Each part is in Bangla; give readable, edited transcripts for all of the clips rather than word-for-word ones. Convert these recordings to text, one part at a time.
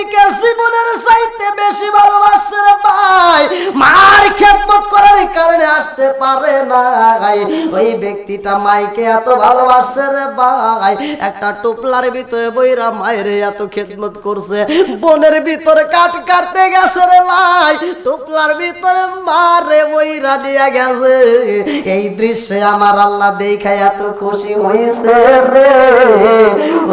নবীকে জীবনের চাইতে বেশি ভালোবাসছে রে ভাই, মার খেদমত করার কারণে আসতে পারে না। ওই ব্যক্তিটা মাইকে এত ভালোবাসছে রে ভাই, একটা টোপলার ভিতরে বইরা মায়ের এত খেদমত করছে। বনের ভিতরে কাঠ কাটতে গেছে রে ভাই, টোপলার ভিতরে মারে বইরা নিয়ে গেছে। এই দৃশ্যে আমার আল্লাহ দেখা এত খুশি হয়েছে রে।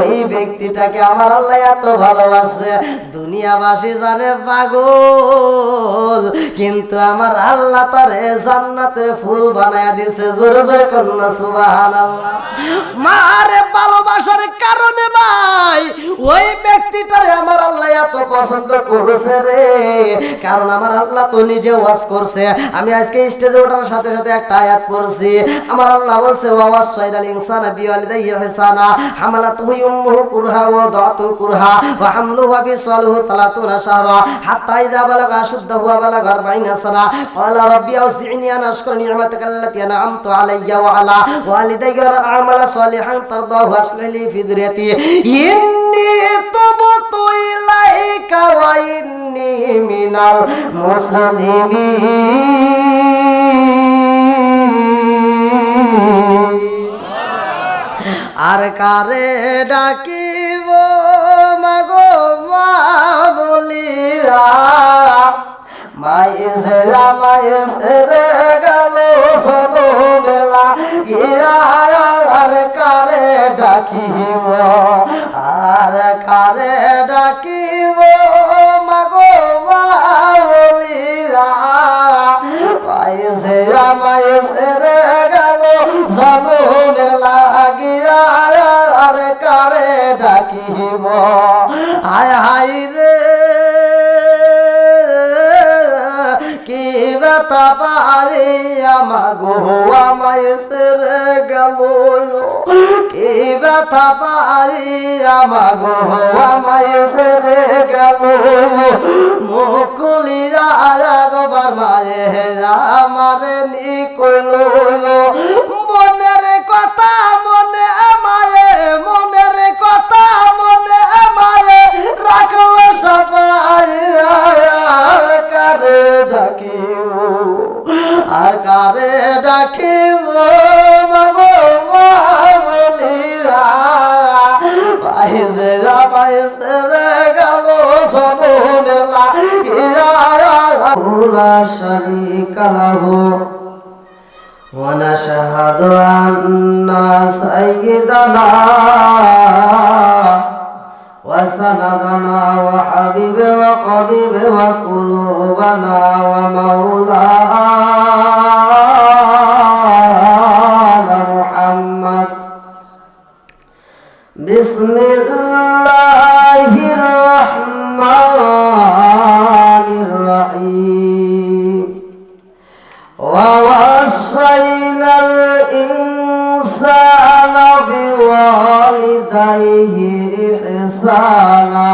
ওই ব্যক্তিটাকে আমার আল্লাহ এত ভালোবাসে, দুনিয়াবাসী জানে পাগল, কিন্তু আমার আল্লাহ তারে জান্নাতের ফুল বানায়া দিছে। জোরে জোরে কন্যা সুবহানাল্লাহ। মারে ভালোবাসার কারণে ভাই ওই ব্যক্তিটারে আমার আল্লাহ এত পছন্দ করেছে রে। কারণ আমার আল্লাহ তো নিজে ওয়াজ করছে। আমি আজকে স্টেজে ওঠার সাথে সাথে একটা আয়াত পড়ছি। আমার আল্লাহ বলছে ওয়াসাইনাল ইনসানা বিওয়ালিদাইহি ইহসানা হামালাতুহু উম্মুহু কুরহা ওয়া দাতুহু কুরহা ওয়া হামলুহু ওয়া ফিসালুহু 30 শাহরা হাত্তা ইযা বালাগা আশুদ্দাহু ওয়া বালাগা 40 সানা ক্বালা রাব্বি আউযি'নি আন আশকুরা নি'মাতাকা আল্লাতী আন'আমতু আলাইয়া ওয়া আলা ওয়ালিদাইয়া ওয়া আ'মালা সালিহান তারদাহু আসলিহ লি ফি যুররিয়াতি ইন্নী তুবতু ইলাইকা ওয়া ইন্নী মিনাল মুসলিমিন। আর কারে ডাকিব মাগো মা বলিরা, মায়েরা মায়েরে গেল সব বেলা গিয়া। আর কারে ডাকিব, আর কারে ডাকিব মাগো মা বলিরা, মায়েরা মায়েরে গেল সব বেলা গিয়া। আর কারে ডাকিব, হায় হায় রে কি ব্যথা পারি আমাগো আমায় সেরে গেল, কি ব্যথা পারি আমাগো আমায় সেরে গেল। মুকুলিরা একবার মায়ে আমারে নি কইল, মনের কথা মনে মায়ে, মনের কথা মনে মায়ে রাখলো সবাই। আর কারে ডাকিব, আর কারে ডাকিব মাগো মা বলিরা, পাইছে পাইছে রে গেল সবনের লাগিয়া। লা শারীকা লাহু ওয়া নাশহাদু আন্না সাইয়্যিদানা ওয়া সানাদানা ওয়া হাবিবা ওয়া কবিবা ওয়া কুলুবানা ওয়া মাওলানা মুহাম্মদ। বিসমিল্লাহির রহমানির রহিম। ওয়া ওয়াসাইনাল ইনসানা বিওয়ালিদাইহি ইহসানা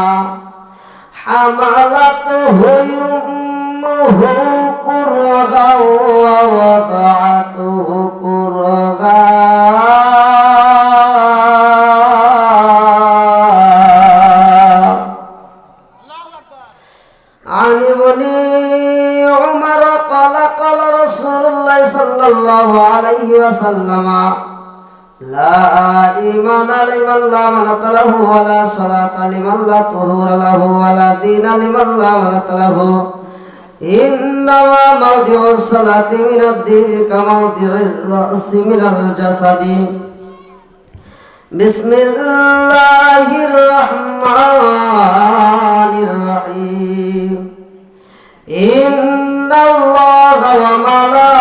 হামালাতুহু উম্মুহু কুরহা ওয়া ওয়াদা'তুহু কুরহা عن ابن عمر قال قال رسول الله صلى الله عليه وسلم لا إيمان لمن لا منة له ولا صلاة لمن لا طهور له ولا دين لمن لا منة له إنما موضع الصلاة من الدين كموضع الرأس من الجسد. بسم الله الرحمن الرحيم. إن الله وملائكته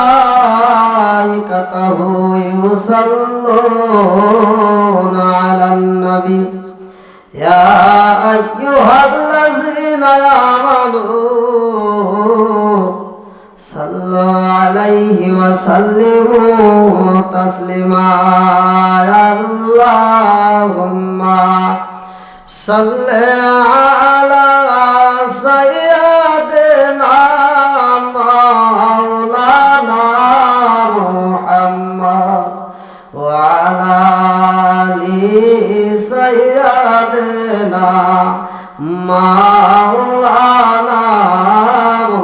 يصلون على النبي يا أيها الذين آمنوا صلوا عليه وسلموا تسليما. اللهم صل على سيدنا مولانا محمد وعلى آل سيدنا মাওলানা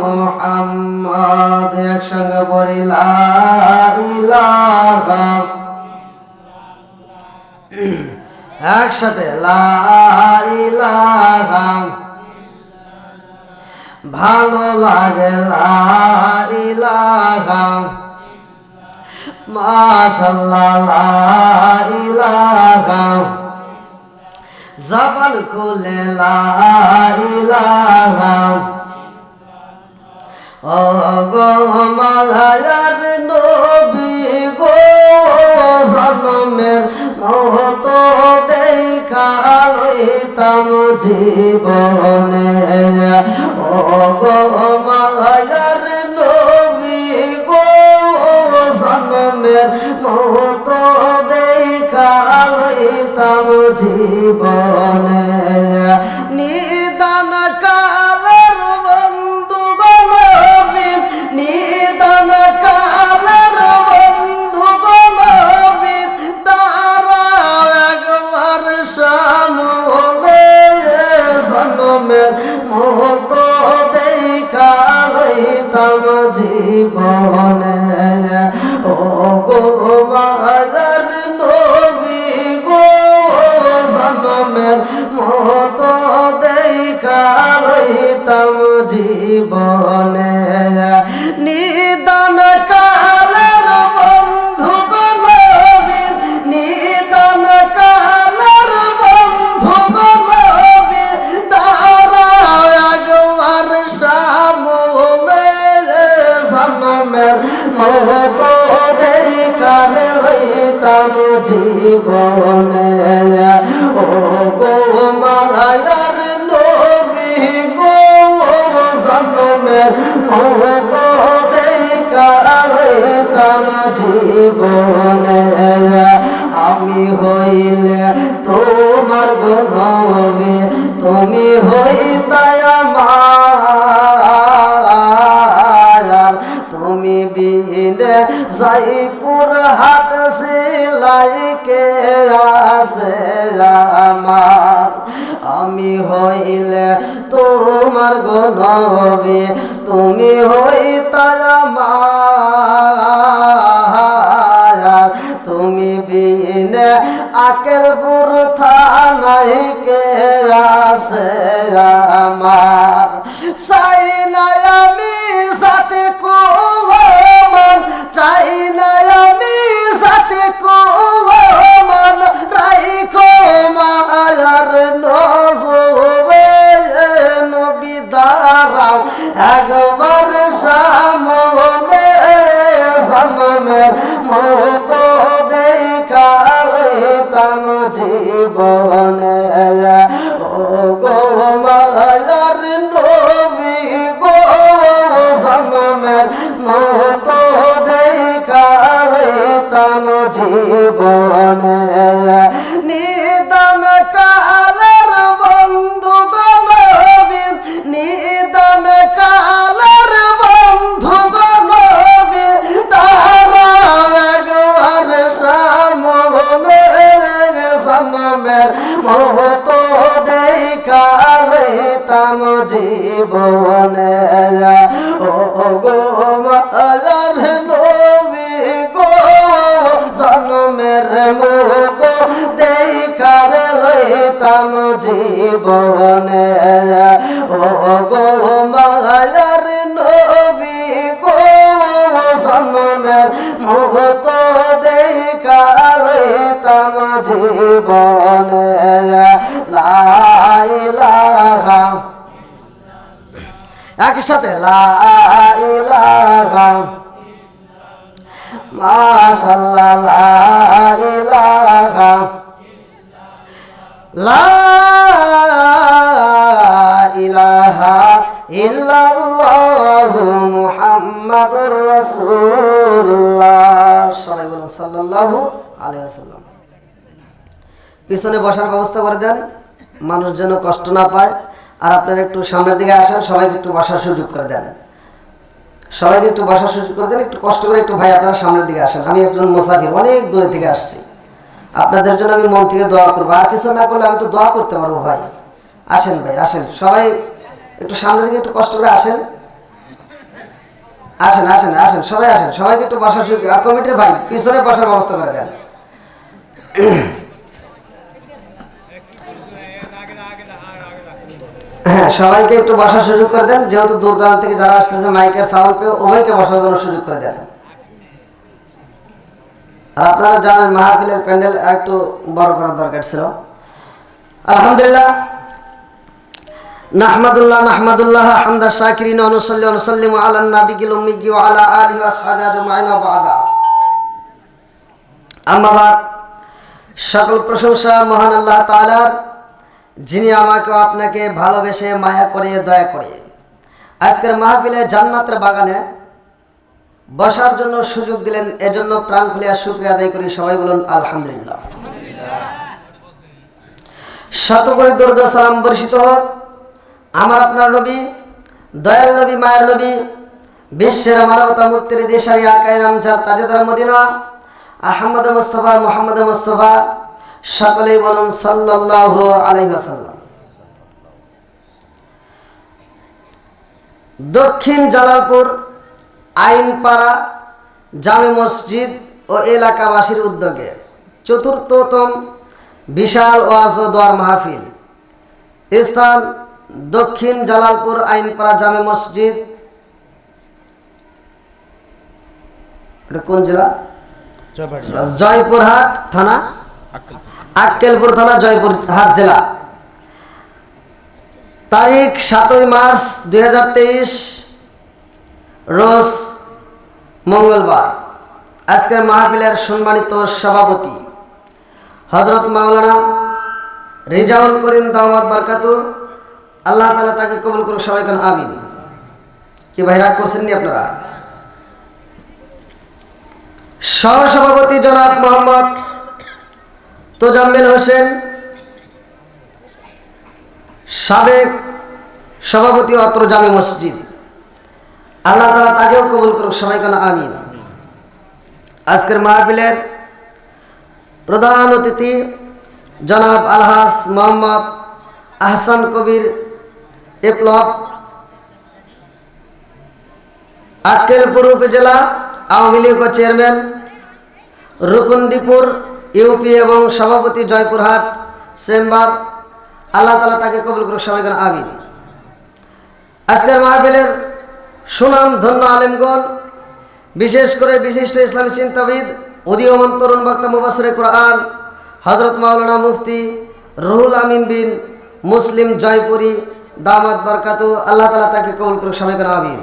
মুহাম্মদ। একসঙ্গে পড়ি লা ইলাহা, একসাথে লা ইলাহা, ভালো লাগে লা ইলাহা, মাশাআল্লাহ লা ইলাহা, জবান খুলে লা ইলাহা। ও গো মায়ার নবী গো, জন্মের মত দেখা লইতাম জীবনে। ও গো মায়ার নবী গো, জন্মের মত দেখা লইতাম জীবনে। নিদান কালের বন্ধু গো নবী, নিদান কালের বন্ধু গো নবী, দাঁড়াও একবার সামনে। জন্মের মত দেখা লইতাম জীবনে। ও গো মায়ার নবী গো, জন্মের মত দেখা লইতাম জীবনে। নিদান কালের বন্ধু গো নবী, নিদান কালের বন্ধু গো নবী, দাঁড়াও একবার সামনে। জন্মের মত দেখা লইতাম জীবনে। ও গো মায়ার নবী গো, জন্মের মত দেখা লইতাম জীবনে। আমি হইলে তোমার গো নবী, তুমি হইতাই আমার। তুমি বিনে যাই কুরহাট সিলাই কে আছে আমার। আমি হইলে তোমার গো নবী, তুমি হইতাই আমার। তুমি বিনে আকেলপুর থানায় কে আছে আমার। চাই না আমি সাথে কুলমান, চাই না আমি সাথে কুলমান, রাইখো মায়ার নজরে। নবী দাঁড়াও একবার সামনে। জন্মের মত দেখা লইতাম জীবনে। ও গো মায়ার নবী গো, জন্মের মত দেখা লইতাম জীবনে। নিদান কালের বন্ধু গো নবী, নিদান কালের বন্ধু গো নবী, দাঁড়াও একবার সামনে। জন্মের মত দেখা লইতাম জীবনে। ও গো মায়ার নবী গো, জন্মের মত দেখা লইতাম জীবনে। ও গো মায়ার নবী গো, জন্মের মত দেখা লইতাম জীবনে। লা ইলাহা, একসাথে লা ইলাহা, মাশাআল্লাহ লা ইলাহা, লা ইলাহা ইল্লাল্লাহু মুহাম্মাদুর রাসূলুল্লাহ। সবাই বলুন সাল্লাল্লাহু আলাইহি ওয়াসাল্লাম। পিছনে বসার ব্যবস্থা করে দেন, মানুষ যেন কষ্ট না পায়। আর আপনারা একটু সামনের দিকে আসেন, সবাইকে একটু বসার সুযোগ করে দেন, সবাইকে একটু বসার সুযোগ করে দেন। একটু কষ্ট করে একটু ভাই আপনারা সামনের দিকে আসেন। আমি একজন মুসাফির, অনেক দূরে থেকে আসছি। আপনাদের জন্য আমি মন থেকে দোয়া করবো, আর কিছু না করলে আমি তো দোয়া করতে পারবো ভাই। আসেন ভাই আসেন, সবাই একটু সামনে দিকে একটু কষ্ট করে আসেন, আসেন আসেন আসেন সবাই আসেন, সবাইকে একটু বসার সুযোগ। আর কমিটির ভাই পিছনে বসার ব্যবস্থা করে দেন। হ্যাঁ, সবাইকে একটু বসার সুযোগ করে দেন, যেহেতু দূর দূরান্ত থেকে যারা আসতেছে মাইকের সাউন্ড পেয়ে উভয়কে বসার জন্য সুযোগ করে দেন। আর আপনারা জানেন মাহফিলের প্যান্ডেল একটু বড় করার দরকার ছিল। আলহামদুলিল্লাহ, নাহমাদুল্লাহ হামদা শাকিরিন ওয়া নুসাল্লি ওয়া নুসাল্লিমু আলা নাবিয়িল উম্মি ওয়া আলা আলিহি ওয়া আসহাবিহি আজমাইন ওয়া বা'দা। আম্মা বাদ, সকল প্রশংসা মহান আল্লাহ তাআলার, যিনি আমাকে আপনাকে ভালোবেসে মায়া করে দয়া করে আজকের মাহফিলে জান্নাতের বাগানে বসার জন্য সুযোগ দিলেন। এজন্য প্রাণ খুলিয়া শুকরিয়া আদায় করি। সবাই বলুন আলহামদুলিল্লাহ। শত করে দরুদ ও সালাম বর্ষিত হোক আমার আপনার নবী, দয়াল নবী, মায়ের নবী, বিশ্বের মানবতা মুক্তির দিশারি আকায়ে নামজার তাজেদার মদিনা আহমদ মুস্তাফা মুহাম্মদ মুস্তাফা, সকলেই বলুন সাল্লাল্লাহু আলাইহি ওয়াসাল্লাম। দক্ষিণ জালালপুর আইনপাড়া জামে মসজিদ ও এলাকাবাসীর উদ্যোগে চতুর্থতম বিশাল ওয়াজ ও দোয়ার মাহফিল, স্থান দক্ষিণ জালালপুর আইনপাড়া জামে মসজিদ। এটা কোন জেলা? জয়পুরহাট থানা, আক্কেলপুর থানা, জয়পুরহাট জেলা। তারিখ 7 মার্চ 2023, রোজ মঙ্গলবার। আজকের মাহফিলের সম্মানিত সভাপতি হযরত মাওলানা রেজাউল করিম দাওয়াত বরকাতু, আল্লাহ তাআলা তাকে কবুল করুক। সবাই কেন আমিন। কি ভাই রাগ করছেন নি আপনারা? সহসভাপতি জনাব মোহাম্মদ তোজাম্মেল হোসেন, সাবেক সভাপতি অত্র জামে মসজিদ, আল্লাহ তাআলা তাকেও কবুল করুক। সবাই কেন আমিন। আজকের মাহফিলের প্রধান অতিথি জনাব আলহাজ মোহাম্মদ আহসান কবির বিপ্লব, আক্কেলপুর উপজেলা আওয়ামী লীগ চেয়ারম্যান, রুকুনদিপুর ইউপি এবং সভাপতি জয়পুরহাট চেম্বার, আল্লাহ তাআলা তাকে কবুল করুক। সবাই কেন আমিন। আজকের মাহফিলের সুনাম ধন্য আলেমগণ, বিশেষ করে বিশিষ্ট ইসলামী চিন্তাবিদ, উদীয়মান তরুণ বক্তা, মুফাসসিরে কোরআন হযরত মাওলানা মুফতি রুহুল আমিন বিন মুসলিম জয়পুরি দামাত বরকাতু, আল্লাহ তাআলা তাকে কবুল করুক। সবাই কেন আমিন।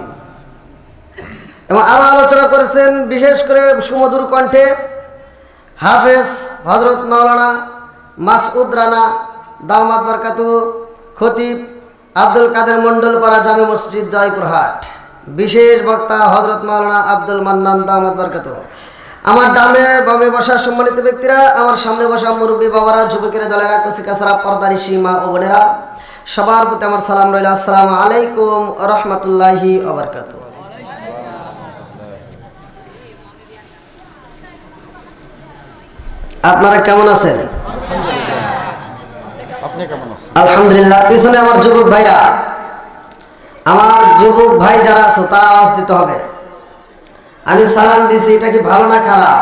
এবং আরো আলোচনা করেছেন বিশেষ করে সুমধুর কণ্ঠে হাফেজ হযরত মাওলানা মাসউদ রানা দামাত বরকাতু, খতিব আব্দুল কাদের মন্ডলপাড়া জামে মসজিদ জয়পুরহাট, বিশেষ বক্তা হযরত মাওলানা আব্দুল মান্নান দামাত বরকাতু। আমার ডানে বামে বসা সম্মানিত ব্যক্তিরা, আমার সামনে বসা মুরব্বী বাবারা, যুবকেরা, দলেরা, কচিকাচারা, পর্দারি সীমা ও বোনেরা, সবার প্রতি আমার সালাম রইল। আসসালামু আলাইকুম ওয়া রাহমাতুল্লাহি ওয়া বারাকাতুহু। আপনারা কেমন আছেন? আলহামদুলিল্লাহ। পিছনে আমার যুবক ভাইরা, আমার যুবক ভাই যারা আছো তারা আওয়াজ দিতে হবে। আমি সালাম দিছি, এটা কি ভালো না খারাপ?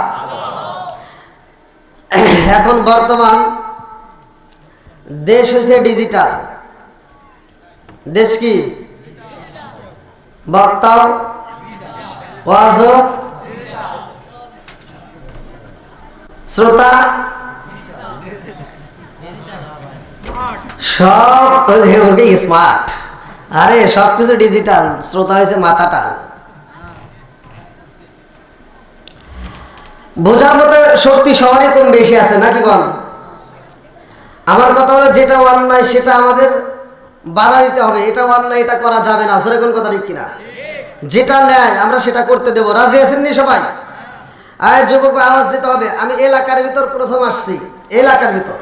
এখন বর্তমান দেশ হয়েছে ডিজিটাল দেশ। কি বক্তাও ওয়াজও শ্রোতা সব স্মার্ট। আরে সবকিছু ডিজিটাল, শ্রোতা হয়েছে মাথাটা। বোঝার মতো শক্তি সবারই কম বেশি আছে নাকি বল? আমার কথা হলো, যেটা অন্যায় সেটা আমাদের বাধা দিতে হবে। এটা অন্যায়, এটা করা যাবে না। আসলে কোন কথা ঠিক কিনা? যেটা ন্যায় আমরা সেটা করতে দেবো। রাজি আছেন নি সবাই? আয় যুবক, আওয়াজ দিতে হবে। আমি এলাকার ভিতর প্রথম আসছি, এলাকার ভিতর।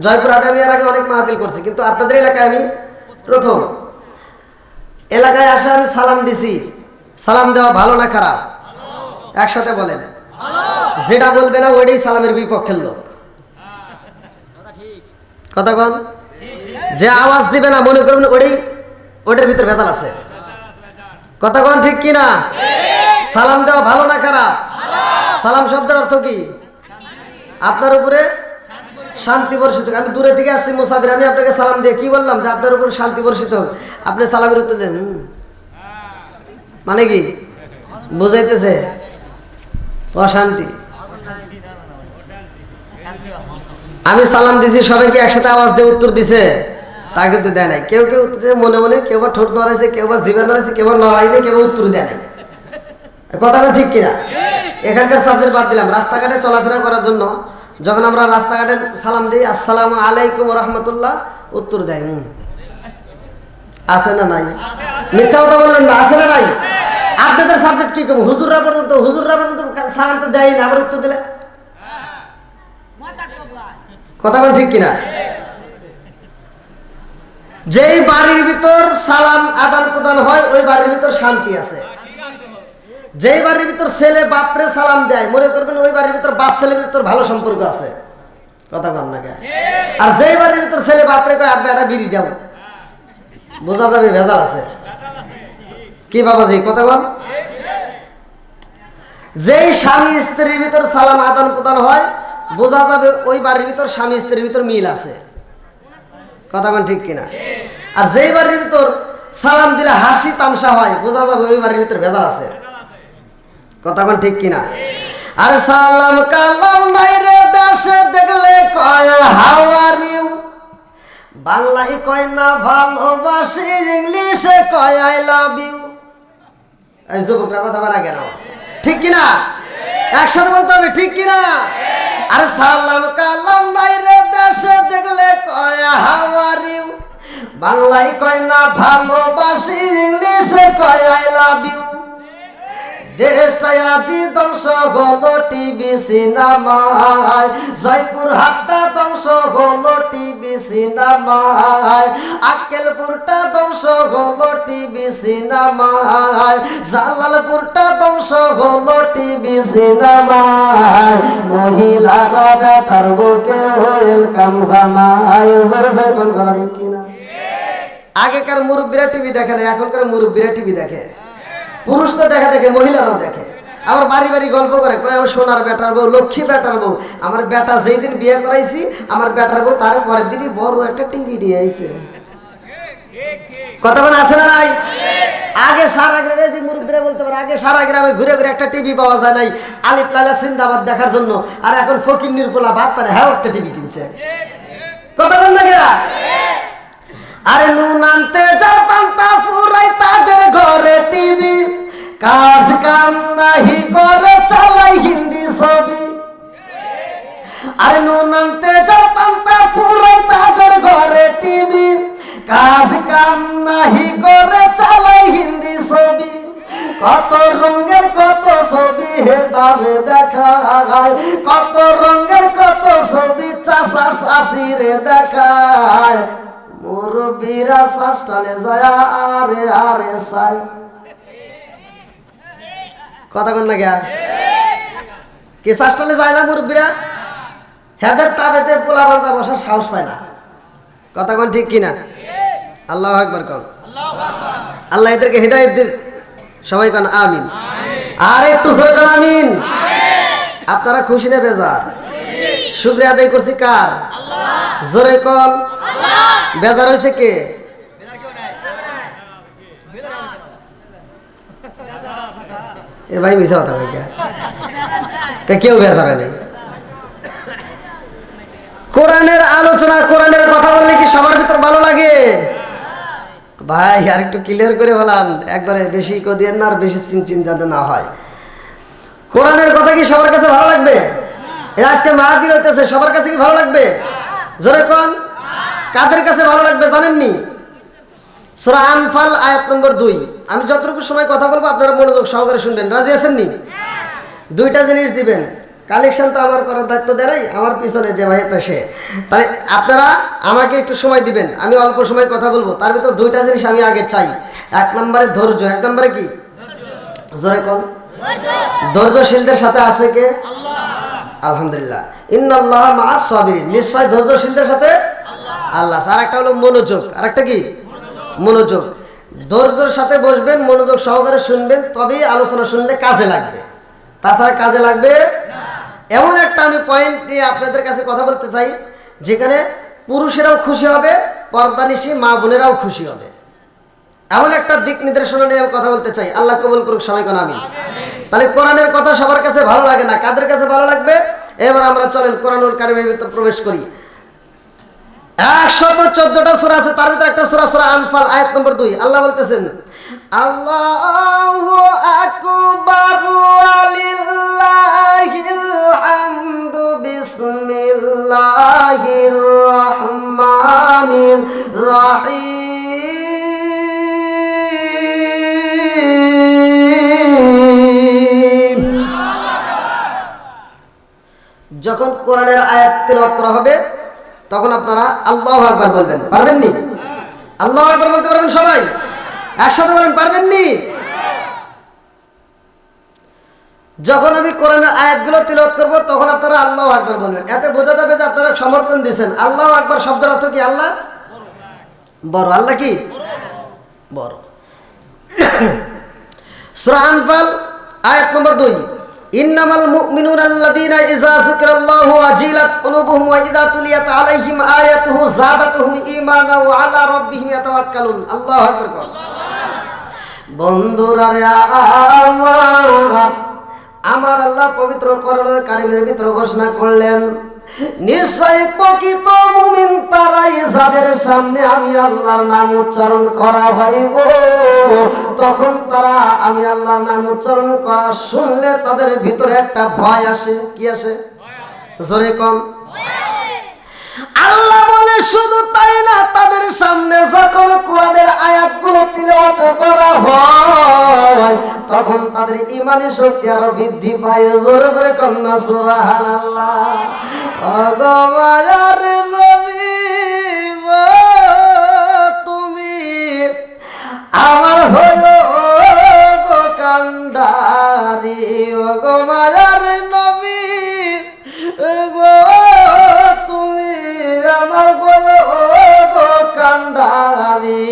জয়পুরহাটে আমি এর আগে অনেক মাহফিল করছি, কিন্তু আপনাদের এলাকায় আমি প্রথম। এলাকায় আসে আমি সালাম দিছি। সালাম দেওয়া ভালো না খারাপ? একসাথে বলেন। যেটা বলবে না ওইটাই সালামের বিপক্ষের লোক। কথা বল। যে আওয়াজ দিবে না মনে করবেন ওটার ভিতরে ভেজাল আছে। কথা কোন ঠিক কিনা? সালাম দেওয়া ভালো না খারাপ? সালাম শব্দের অর্থ কি? আপনার উপরে শান্তি বর্ষিত। আমি দূরে থেকে আসছি মুসাফির, আমি আপনাকে সালাম দিয়ে কি বললাম যে আপনার উপরে শান্তি বর্ষিত হোক। আপনি সালামের উত্তর দেন মানে কি বুঝাইতেছে? অশান্তি। আমি সালাম দিছি, সবাইকে একসাথে আওয়াজ দিয়ে উত্তর দিছে, তা কিন্তু দেয় নাই। কেউ কেউ মনে মনে, কেউ বা ঠোঁট নড়াইছে, কেউ বা জিভে নড়াইছে, কেউ বা নড়াইনি, কেউ উত্তর দেয় নাই। কথাটা ঠিক কিনা? এখানকার সাবজেক্ট বাদ দিলাম। রাস্তাঘাটে চলাফেরা করার জন্য যখন আমরা রাস্তাঘাটে সালাম দিই আসসালামু আলাইকুম রহমতুল্লাহ, উত্তর দেয় আছে না নাই? মিথ্যা কথা বললেন না, আছে না নাই? আপনাদের সাবজেক্ট কি কম? হুজুররা পর্যন্ত সালাম তো দেয় না, আবার উত্তর দিলে। কথা বল ঠিক কিনা? যেই বাড়ির ভিতর সালাম আদান প্রদান হয় ওই বাড়ির ভিতর শান্তি আছে। যেই বাড়ির ভিতর ছেলে বাপরে সালাম দেয় মনে করবেন ওই বাড়ির ভিতর বাপ ছেলের ভিতর ভালো সম্পর্ক আছে। কথা বল না? আর যেই বাড়ির ভিতর ছেলে বাপরে কয় আব্বা একটা বিড়ি দাও, বোঝা যাবে ভেজাল আছে। কি বাবাজি কথা বল? যেই স্বামী স্ত্রীর ভিতর সালাম আদান প্রদান হয় বোঝা যাবে ওই বাড়ির ভিতর স্বামী স্ত্রীর ভিতর মিল আছে। কথা বল ঠিক কিনা? আর যেই বাড়ির ভিতর সালাম দিলে হাসি তামসা হয় বোঝা যাবে ওই বাড়ির ভিতর ভেজাল আছে। কথা বল ঠিক কিনা? আর সালাম কালাম নাই রে দেশে দেখলে কয় হাউ আর ইউ, বাংলায় কয় না ভালোবাসি, ইংলিশে কয় আই লাভ ইউ। এই যুবকরা কথা বলা কেন? ঠিক কিনা? একসাথে বলতে হবে ঠিক কিনা? আর সালাম কালাম নাই রে দেশে দেখলে কয় হাউ আর ইউ, বাংলায় কয় না ভালোবাসি, ইংলিশে কয় আই লাভ ইউ। দেশটায় আজি ধ্বংস হলো টিভি সিনেমায়, জয়পুর হাটটা ধ্বংস হলো টিভি সিনেমায়, আক্কেলপুরটা ধ্বংস হলো টিভি সিনেমায়, জালালপুরটা ধ্বংস হলো টিভি সিনেমায়। মহিলারা বেটার বুকে ওয়েলকাম জানায়। কোন গাড়ি কিনা? আগেকার মুরব্বীরা টিভি দেখে না, এখনকার মুরব্বীরা টিভি দেখে। পুরুষ তো দেখা দেখে, মহিলারাও দেখে। আবার বাড়ি বাড়ি গল্প করে কয় আমার সোনার বেটার বউ, লক্ষ্মী বেটার বউ। আমার বেটা যেই দিন বিয়ে করাইছি আমার বেটার বউ তার পরের দিনই বড় একটা টিভি নিয়ে আইছে। কথা বলে আছে না নাই? আগে সারা গ্রামে যে মুরব্বীরা বলতে পারে আগে সারা গ্রামে ঘুরে ঘুরে একটা টিভি পাওয়া যায় নাই আলিফ লাইলা সিন্দাবাদ দেখার জন্য। আর এখন ফকিন্নির পোলা ভাত পারে হ্যাঁ একটা টিভি কিনছে। কথা বল না কেনা? আরে নুন আনতে যা পান্তা ফুরাই তাদের ঘরে টিভি, কাজ কাম নাহি করে চালাই হিন্দি ছবি। আরে নুন আনতে যা পান্তা ফুরাই তাদের ঘরে টিভি, কাজ কাম নাহি করে চালাই হিন্দি ছবি। কত রঙের কত ছবি হেতাবে দেখায়, কত রঙের কত ছবি চাষা চাষিরে দেখায়। মুরব্বীরা শাস্তালে যায় আরে আরে সাই। কথা বল না কি? শাস্তালে যায় না মুরব্বীরা? হেদের তাবেতে পোলা বান্ধা বসার সাহস পায় না। কথা কোন ঠিক কিনা? আল্লাহু আকবার কোন। আল্লাহ এদেরকে হিদায়াত দিন। সবাই কোন আমিন। আর একটু জোরে কোন আমিন। আপনারা খুশি না বেজার? শুকরিয়া আদায় করছি কার? আল্লাহ। জোরে কোন আল্লাহ। বেজার হইছে কে? এ ভাই মিছা কথা ভাই কেউ বেজার নেই। কোরআনের আলোচনা কোরআনের কথা বললে কি সবার ভিতর ভালো লাগে? ভাই আর একটু ক্লিয়ার করে বলান, একবারে বেশি কদিয়েন না আর বেশি চিনচিন যাতে না হয়। কোরআনের কথা কি সবার কাছে ভালো লাগবে? আজকে মাহফিল হইতেছে সবার কাছে কি ভালো লাগবে? জোরে কোন। কাদের কাছে ভালো লাগবে জানেননি? সূরা আনফাল আয়াত নম্বর 2। আমি যতটুকু সময় কথা বলবো আপনারা মনোযোগ সহকারে শুনবেন। রাজি আছেন নি? দুইটা জিনিস দিবেন। কালেকশন তো আমার করার দায়িত্ব দেয় নাই, আমার পিছনে যে ভাই তো সে। তাই আপনারা আমাকে একটু সময় দিবেন, আমি অল্প সময় কথা বলবো। তার ভিতর দুইটা জিনিস আমি আগে চাই। এক নম্বরে ধৈর্য। এক নম্বরে কি? জোরে কোন। ধৈর্যশীলদের সাথে আছে কে? আল্লাহ। আলহামদুলিল্লাহ। ইন্নাল্লাহা মা'আস সাবিরিন। নিশ্চয় ধৈর্যশীলদের সাথে আল্লাহ। আল্লাহ। আর একটা হলো মনোযোগ, আর একটা কি মনোযোগ। ধৈর্যের সাথে বসবেন, মনোযোগ সহকারে শুনবেন, তবেই আলোচনা শুনলে কাজে লাগবে, তাছাড়া কাজে লাগবে এমন একটা আমি পয়েন্ট নিয়ে আপনাদের কাছে কথা বলতে চাই, যেখানে পুরুষেরাও খুশি হবে, পর্দানিশী মা বোনেরাও খুশি হবে, এমন একটা দিক নির্দেশনা নিয়ে আমি কথা বলতে চাই। আল্লাহ কবুল করুক, সবাই কোন আমিন। তাহলে কোরআনের কথা সবার কাছে ভালো লাগে না, কাদের কাছে ভালো লাগবে? এবার আমরা চলেন কোরআনুল কারীমের ভিতর প্রবেশ করি। 114টা সূরা আছে, তার ভিতরে একটা সূরা সূরা আনফাল, আয়াত নম্বর 2। আল্লাহ বলতেছেন, আল্লাহু আকবার ওয়ালিল্লাহিল হামদু বিসমিল্লাহির রহমানির রহিম। যখন কোরআনের আয়াত তেলাওয়াত করা হবে তখন আপনারা আল্লাহু আকবার বলবেন, পারবেন নি? আল্লাহু আকবার বলতে পারবেন সবাই? একসাথে বলেন, পারবেন নি? যখন আমি কোরআনের আয়াতগুলো তেলাওয়াত করব তখন আপনারা আল্লাহু আকবার বলবেন। এতে বোঝা যাবে যে আপনারা সমর্থন দিয়েছেন। আল্লাহু আকবার শব্দের অর্থ কি? আল্লাহ বড়। আল্লাহ কি বড়। সূরা আনফাল আয়াত নম্বর 2, ইন্নামাল মুমিনুনা আল্লাযীনা ইযা যিকিরাল্লাহু ওয়াজিলাত কুলুবুহুম ওয়া ইযা তুলিয়াত আলাইহিম আয়াতুহু যাদাতুহুম ঈমানান ওয়া আলা রাব্বিহিম ইয়াতাওয়াক্কালুন। আল্লাহু আকবার। বন্ধুরা রে আমার আল্লাহ পবিত্র কোরআনুল কারীমের ভিতরে ঘোষণা করলেন, নিশ্চয় প্রকৃত মুমিন তারাই যাদের সামনে আমি আল্লাহর নাম উচ্চারণ করা হয় গো, তখন তারা আমি আল্লাহর নাম উচ্চারণ করা শুনলে তাদের ভিতরে একটা ভয় আসে। কি আসে? জোরে কোন। আল্লাহ বলে শুধু তাই না, তাদের সামনে যখন কোরআনের আয়াতগুলো তিলাওয়াত করা হয় তখন তাদের ঈমানের শক্তি আরো বৃদ্ধি পায়। জোরে জোরে কন্যা সুবহানাল্লাহ। ওগো মায়ার নবী গো, তুমি আমার হয়ো গো কান্ডারি। ওগো মায়ার নবী গো, তুমি আমার হয়ো গো কান্ডারি।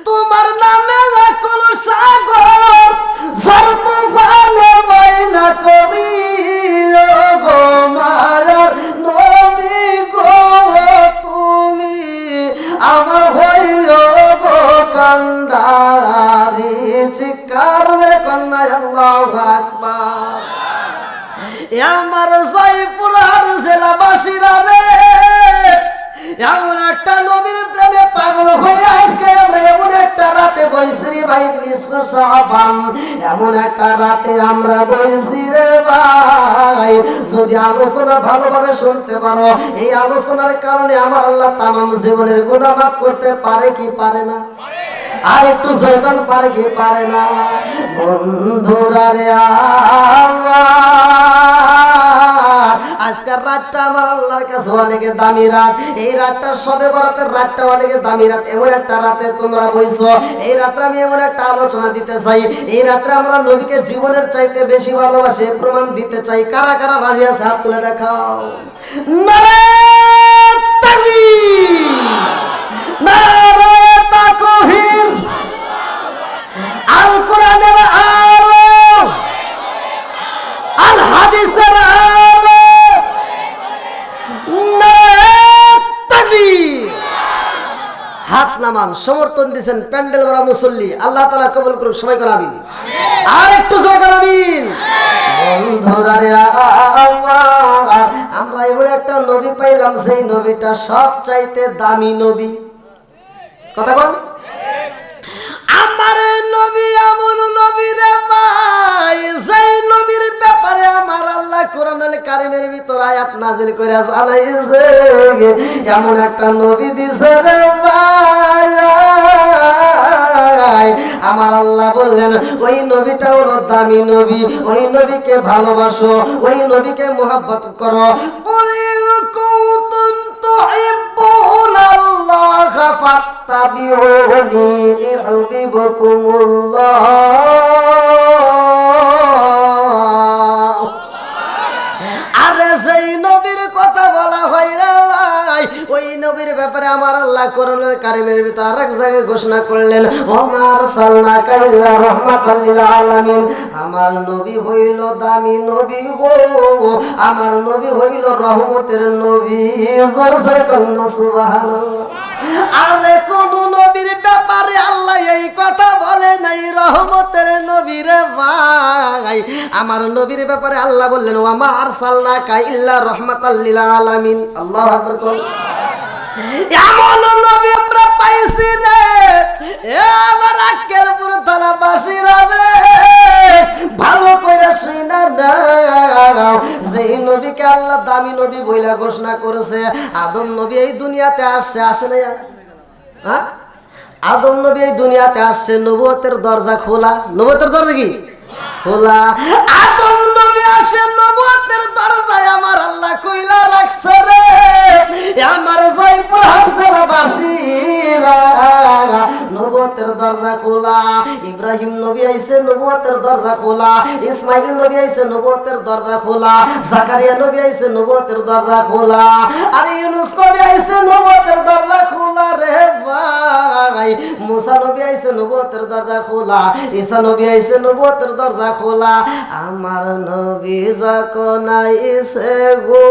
তোমার নামে কোন সাগর ঝড় তুফানে বইনা করি। ওগো মায়ার নবী গো, তুমি আমার হইও গো কান্ডারি। চিৎকার মেরে কন্যা আল্লাহু আকবার। আমার জয়পুরহাট জেলাবাসীরা রে, এমন একটা নবীর প্রেমে পাগল হয়ে আজকে আমরা এমন একটা রাতে বইছি রে ভাই, নিষ্ফল সাহাবান, এমন একটা রাতে আমরা বইছি রে ভাই। যদি আলোচনা ভালোভাবে শুনতে পারো, এই আলোচনার কারণে আমার আল্লাহ তামাম জীবনের গুনাহ মাফ করতে পারে কি পারে না? আর একটু জয়গান পারে কি পারে না? বন্ধুরা রে আজকের রাতটা আমার আল্লাহর কাছে অনেক দামি রাত। এই রাতটা শবে বরাতের রাতটা অনেক দামি রাত। এমন একটা রাতে তোমরা বইছো, এই রাতে আমি এমন একটা আলোচনা দিতে চাই। এই রাতে আমরা নবীকে জীবনের চাইতে বেশি ভালোবাসে প্রমাণ দিতে চাই। কারা কারা রাজি আছে হাত তুলে দেখাও। নারে তাকবীর, নারে তাকবীর। আল কোরআনের আলো, আল হাদিসের আলো, হাত নামান। সমর্থন দিয়েছেন প্যান্ডেল ভরা মুসল্লি। আল্লাহ তাআলা কবুল করুক, সবাই করে আমিন। আর একটু জোরে করে আমিন। বন্ধুরা রে আমরা এমন একটা নবী পাইলাম, সেই নবীটা সব চাইতে দামি নবী। কথা বল। আমার নবী এমন নবী রে ভাই, সেই নবীর ব্যাপারে আমার আল্লাহ কোরআনুল কারীমের ভিতর আয়াত নাযিল করে জানাইছে। এমন একটা নবী দিছে রে ভাই, আমার আল্লাহ বললেন ওই নবীটা হলো দামি নবী। ওই নবীকে ভালোবাসো, ওই নবীকে মুহাব্বত করো। কুনতুম তুহিব্বুনাল্লাহ ফাত্তাবিউনি ইউহিব্বুকুমুল্লাহ। আরে সেই নবীর কথা বলা হয় রে ভাই, ওই নবীর ব্যাপারে আমার আল্লাহ কোরআনুল কারীমের ভিতর আরেক জায়গায় ঘোষণা করলেন, ওমা আরসালনাকা ইল্লা রাহমাতাল লিল আলামিন। আমার নবী হইল দামি নবী গো, আমার নবী হইল রহমতের নবী। জোরে জোরে কন্যা সুবহানাল্লাহ। আরে কোন নবীর ব্যাপারে আল্লাহ এই কথা বলে নাই রহমতের নবীর ভাই? আমার নবীর ব্যাপারে আল্লাহ বললেন, ওয়া আরসালনাকা ইল্লা রাহমাতাল লিল আলামিন। আল্লাহু আকবার। কোন এমন নবী আমরা পাইছি রে, এ আমার আক্কেলপুর থানাবাসীরা রে, ভালো কইরা শুইনা নাও। যেই নবীকে আল্লাহ দামি নবী বইলা ঘোষণা করেছে, আদম নবী এই দুনিয়াতে আসছে, আসে নাই? হ্যাঁ, আদম নবী এই দুনিয়াতে আসছে, নবুয়তের দরজা খোলা। নবুয়তের দরজা কি খোলা? আদম নবী আসে, নবুয়তের দরজায় আমার আল্লাহ কইলা রাখছে রে, আমার জয়পুর জেলাবাসীরা, নবুয়তের দরজা খোলা। ইব্রাহিম নবী আইছে, নবুয়তের দরজা খোলা। ইসমাইল নবী আইছে, নবুয়তের দরজা খোলা। জাকারিয়া নবী আইছে, নবুয়তের দরজা খোলা। আর ইউনূস নবী আইছে, নবুয়তের দরজা খোলা রে ভাই। মুসা নবী আইছে, নবুয়তের দরজা খোলা। ঈসা নবী আইছে, নবুয়তের দরজা খোলা। আমার নবী যখন আইছে গো,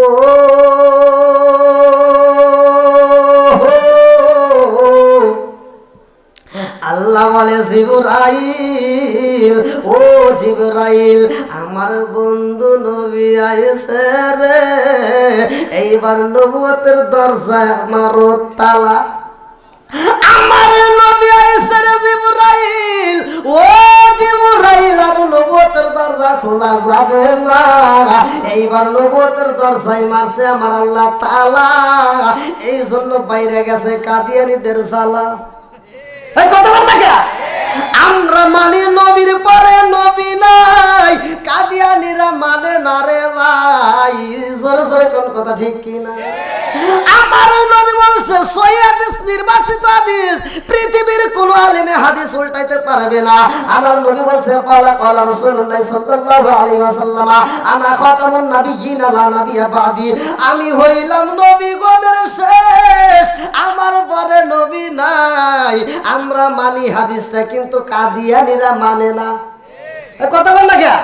আল্লাহ বলে, জিবরাইল, ও জিবরাইল, আমার বন্ধু নবী আইছে রে, এইবার নবুয়তের দরজা আমার তালা। আমার নবী আইছে রে জিবরাইল, ও জিবরাইল, আর নবুয়তের দরজা খোলা যাবে না, এইবার নবুয়তের দরজায় মারছে আমার আল্লাহ তালা। এই জন্য বাইরে গেছে কাদিয়ানীদের জ্বালা। কত বল না কে? আমরা মানি নবীর পরে নবী নাই, কাদিয়ানীরা মানে না রে ভাই। জোরে জোরে কোন কথা ঠিক কি না? আমার নবী বলছে, সহিহ হাদিস, নির্বাচিত হাদিস, পৃথিবীর কোন আলেমে হাদিস উল্টাইতে পারবে না। আমার নবী বলছে, ক্বালা ক্বালা রাসূলুল্লাহ সাল্লাল্লাহু আলাইহি ওয়াসাল্লাম, আনা খাতামুন নাবিয়্যিন লা নাবিয়্যা বাদি, আমি হইলাম নবীগণের শেষ, আমার পরে নবী নাই। আমরা মানি হাদিসটা, কিন্তু কাদিয়ানীরা মানে না। কথা বল না কে?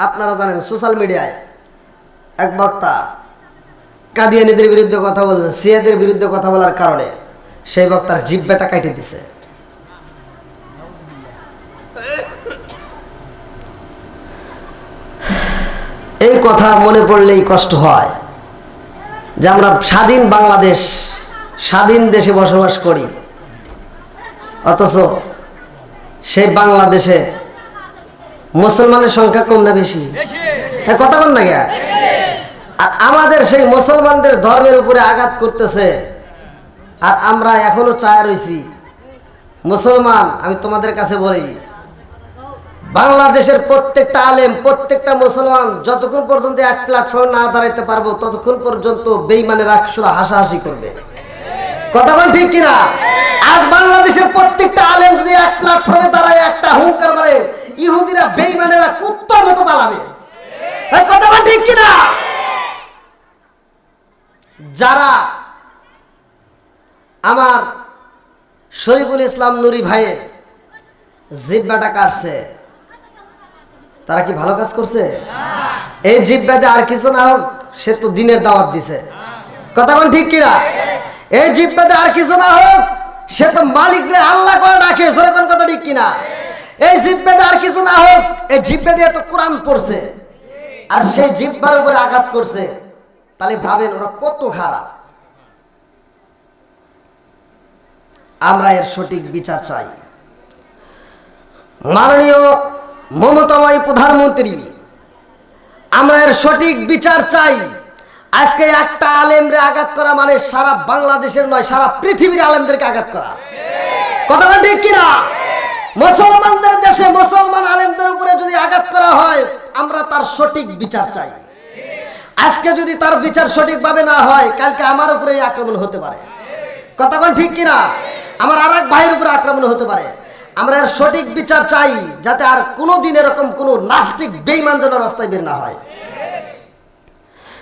আপনারা জানেন সোশ্যাল মিডিয়ায় এক বক্তা কাদিয়ানীদের বিরুদ্ধে কথা বলছে, শিয়াদের বিরুদ্ধে কথা বলার কারণে সেই বক্তার জিহ্বাটা কাটে দিছে। এই কথা মনে পড়লেই কষ্ট হয় যে আমরা স্বাধীন বাংলাদেশ, স্বাধীন দেশে বসবাস করি, অথচ সেই বাংলাদেশে মুসলমানের সংখ্যা কম না বেশি? কথা বল না গে? আর আমাদের সেই মুসলমানদের ধর্মের উপরে আঘাত করতেছে, আর আমরা এখনো চায় রয়েছি মুসলমান। আমি তোমাদের কাছে বলি, বাংলাদেশের প্রত্যেকটা আলেম, প্রত্যেকটা মুসলমান যতক্ষণ পর্যন্ত এক প্ল্যাটফর্মে না দাঁড়াইতে পারবো, ততক্ষণ পর্যন্ত বেঈমানেরা শুধু হাসাহাসি করবে। কথা বল ঠিক কিনা? আজ বাংলাদেশের প্রত্যেকটা আলেম যদি এক প্ল্যাটফর্মে দাঁড়ায়, একটা হুঙ্কার মারে, ইহুদিরা, বেঈমানেরা কুত্তার মতো পালাবে। কথা বল ঠিক কিনা? যারা আমার শরীফুল ইসলাম নুরি ভাইয়ের জিহ্বাটা কাটছে, তারা কি ভালো কাজ করছে? এই জিহ্বাতে আর কিছু না হোক, সে তো দিনের দাওয়াত দিছে। কথা বল ঠিক কিনা? এই জিহ্বাতে আর কিছু না হোক, সে তো মালিকরে আল্লাহ করে ডাকে। সেরকম কথা ঠিক কিনা? এই জিহ্বাতে আর কিছু না হোক, এই জিহ্বা দিয়ে তো কোরআন পড়ছে, আর সেই জিহ্বার উপরে আঘাত করছে। তাহলে ভাবেন ওরা কত খারাপ। আমরা এর সঠিক বিচার চাই। মাননীয় মমতাময়ী প্রধানমন্ত্রী, আমরা এর সঠিক বিচার চাই। আজকে একটা আলেমরে আঘাত করা মানে সারা বাংলাদেশের নয়, সারা পৃথিবীর আলেমদেরকে আঘাত করা। কথা ঠিক কিনা? মুসলমানদের দেশে মুসলমান আলেমদের উপরে যদি আঘাত করা হয়, আমরা তার সঠিক বিচার চাই। আজকে যদি তার বিচার সঠিকভাবে না হয়, কালকে আমার উপরে আক্রমণ হতে পারে। কথা ঠিক কিনা? আমার আর এক ভাইয়ের উপরে আক্রমণ হতে পারে। আমরা এর সঠিক বিচার চাই, যাতে আর কোনোদিন এরকম কোনো নাস্তিক বেঈমান যেন রাস্তায় বের না হয়।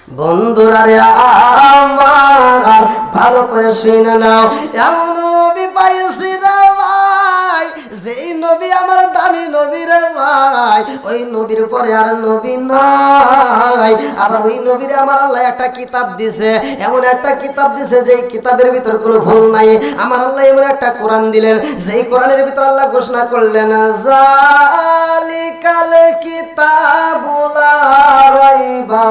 বন্ধুরা রে আমার ভালো করে শুনে নাও, এমন নবী পাইছি রে ভাই, যেই নবী আমার দামি নবী রে ভাই, ওই নবীর পরে আর নবী নাই। আবার ওই নবীর আমার আল্লাহ একটা কিতাব দিছে, এমন একটা কিতাব দিছে যেই কিতাবের ভিতর কোনো ভুল নাই। আমার আল্লাহ এমন একটা কোরআন দিলেন, যেই কোরআনের ভিতর আল্লাহ ঘোষণা করলেন, জালিকাল কিতাবুল লা রাইবা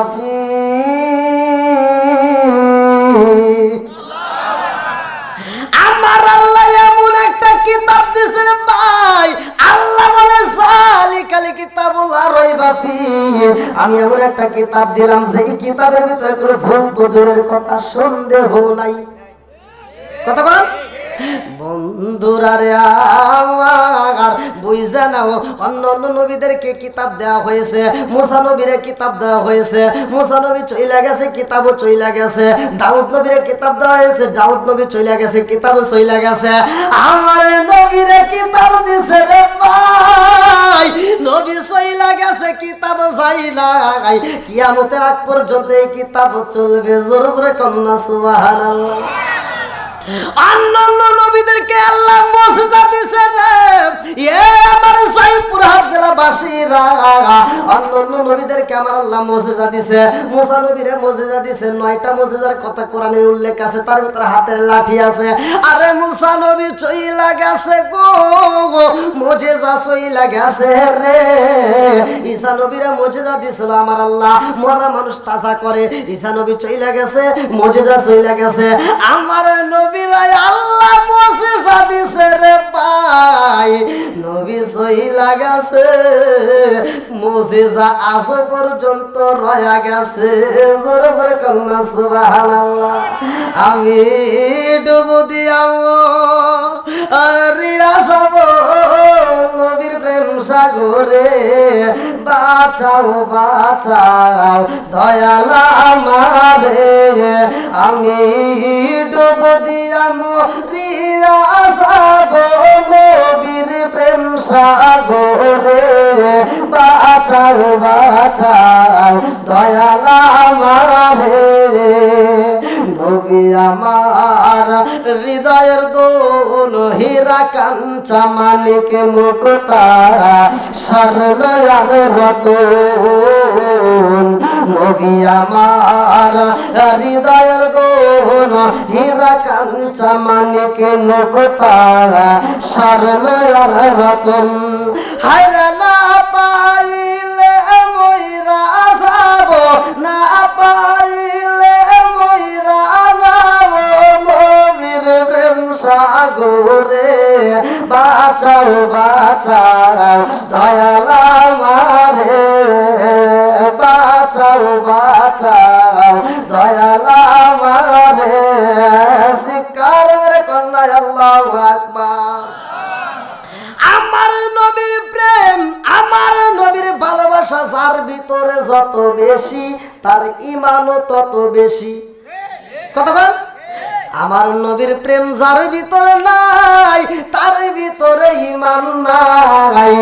আমার আল্লাহ এমন একটা কিতাব দিছে ভাই, আল্লাহ বলে জালিকাল কিতাবুল লা রাইবা ফিহি, আমি এমন একটা কিতাব দিলাম যেই কিতাবের ভিতরে কোনো ভুল তো দূরের কথা, সন্দেহ নাই। কথা বল বন্ধুরা রে আমার, বুঝা নাও অন্য অন্য নবীদেরকে কিতাব দেওয়া হয়েছে, মুসা নবীরে কিতাব দেওয়া হয়েছে, মুসা নবী চইলা গেছে, কিতাবও চইলা গেছে। দাউদ নবীরে কিতাব দেওয়া হয়েছে, দাউদ নবী চইলা গেছে, কিতাবও চইলা গেছে। আমার নবীরে কিতাব দিছে রে ভাই, নবী চইলা গেছে, কিতাব যাই নাই, কিয়ামতের আগ পর্যন্ত এই কিতাব চলবে। জোরে জোরে কন্যা সুবহানাল্লাহ। অন্যান্য নবীদেরকে আল্লাহ মুজিজা দিছে রে, এ আমার জয়পুরহাট জেলাবাসীরা, অন্যান্য নবীদেরকে আমার আল্লাহ মুজিজা দিছে। মুসা নবীরে মুজিজা দিছে, 9টা মুজিজার কথা কোরআনের উল্লেখ আছে, তার ভিতরে হাতের লাঠি আছে। আরে মুসা নবী চইলা গেছে গো, মুজিজা চইলা গেছে রে। ঈসা নবীরে মুজিজা দিছিল আমার আল্লাহ, মরা মানুষ তাজা করে। ঈসা নবী চইলা গেছে, মুজিজা চইলা গেছে। আমার নবী আল্লাহ মুজিজা দিছে রে ভাই, নবী চইলা গেছে, মুজিজা আজ পর্যন্ত রয়া গেছে। জোরে জোরে কন্যা সুবহানাল্লাহ। আমি ডুবু দিয়ামো রিয়া যাব নবীর প্রেম সাগরে, বাঁচাও বাঁচাও দয়াল আমারে, আমি ডুবু দিয়ামো রিয়া যাব নবীর প্রেম সাগরে, বাঁচাও বাঁচাও দয়াল আমারে। নবী আমার হৃদয়ের দোল হীরা কাঞ্চা মানিক মুক্তা স্বর্ণয়ার রতন, নবী আমার হৃদয়ের দোল হীরা কাঞ্চা মানিক মুক্তা স্বর্ণয়ার রতন, হায়রা না পাইলে মইরা যাব, না পাইলে মইরা যাব নবীর প্রেম সাগরে, বাঁচাও বাঁচাও দয়াল আমারে, বাঁচাও বাঁচাও দয়াল আমারে। শিকার মেরে কন্যা আল্লাহু আকবার। আমার নবীর প্রেম, আমার নবীর ভালোবাসা যার ভিতরে যত বেশি, তার ঈমানও তত বেশি। কথা বল, আমার নবীর প্রেম যার ভিতরে নাই, তার ভিতরে ঈমান নাই।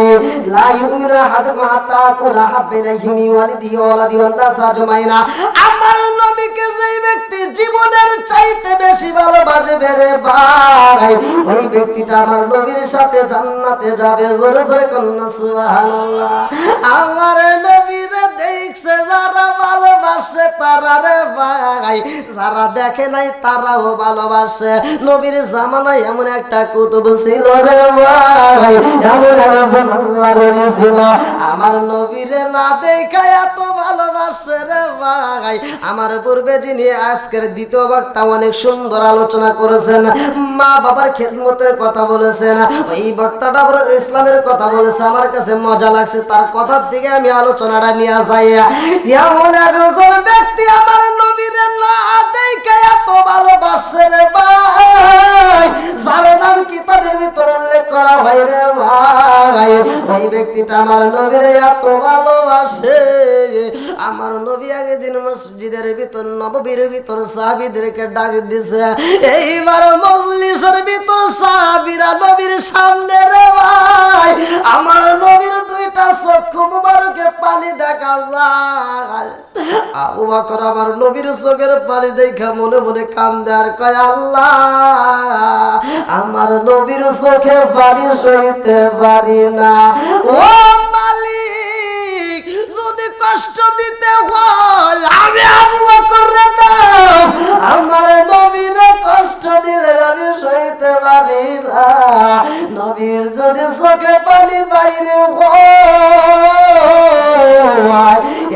লা ইউমিনু আহাদুকুম হাত্তা আকুনা হাব্বা ইলাইহি মিন ওয়ালিদিহি ওয়া ওয়ালাদিহি ওয়ান নাসি আজমাইনা। আমার নবীকে যেই ব্যক্তি জীবনের চাইতে বেশি ভালোবাসবে রে ভাই, ওই ব্যক্তিটা আমার নবীর সাথে জান্নাতে যাবে। জোরে জোরে কন্যা সুবহানাল্লাহ। আমার নবীরে দেখছে যারা ভালোবাসে তারা রে ভাই, যারা দেখে নাই তারাও ভালোবাসে। নবীর জামানায় এমন একটা কুতুব ছিল রে ভাই, এমন একজন আল্লাহর ওলি ছিল, আমার নবীরে না দেখা এত ভালোবাসে রে ভাই। আমার পূর্বে যিনি আজকের দ্বিতীয় বক্তা অনেক সুন্দর আলোচনা করেছেন, মা বাবার খেদমতের কথা বলেছেন, ওই বক্তাটা বড় ইসলামের কথা বলেছে। আমার কাছে মজা লাগছে, তার কথার দিকে আমি আলোচনাটা নিয়ে যাই। এমন একজন ব্যক্তি আমার নবীরে না দেখা এত ভালোবাসে রে ভাই, যার নাম কিতাবের ভিতর উল্লেখ করা হয় রে ভাই, ওই ব্যক্তিটা আমার নবীরে এত ভালোবাসে। আমার নবী আগে দিন মসজিদের ভিতর নববীর ভিতর সাহাবীদেরকে ডাক দিছে, এইবার মজলিসের ভিতর সাহাবীরা নবীর সামনে রে ভাই, আমার নবীর দুইটা চক্ষু মুবারকে পানি দেখা যায়। আবু বকর আমার নবীর চোখের পানি দেখা মনে মনে কান্দে আর কয়, আল্লাহ আমার নবীর চোখে পানি সইতে পারি না। ও মালিক, যদি কষ্ট দিতে হয় আমি আবু বকর রে দাও, আমার নবীরে কষ্ট দিলে আমি সইতে পারি না। নবীর যদি চোখে পানি বাইরে হয়,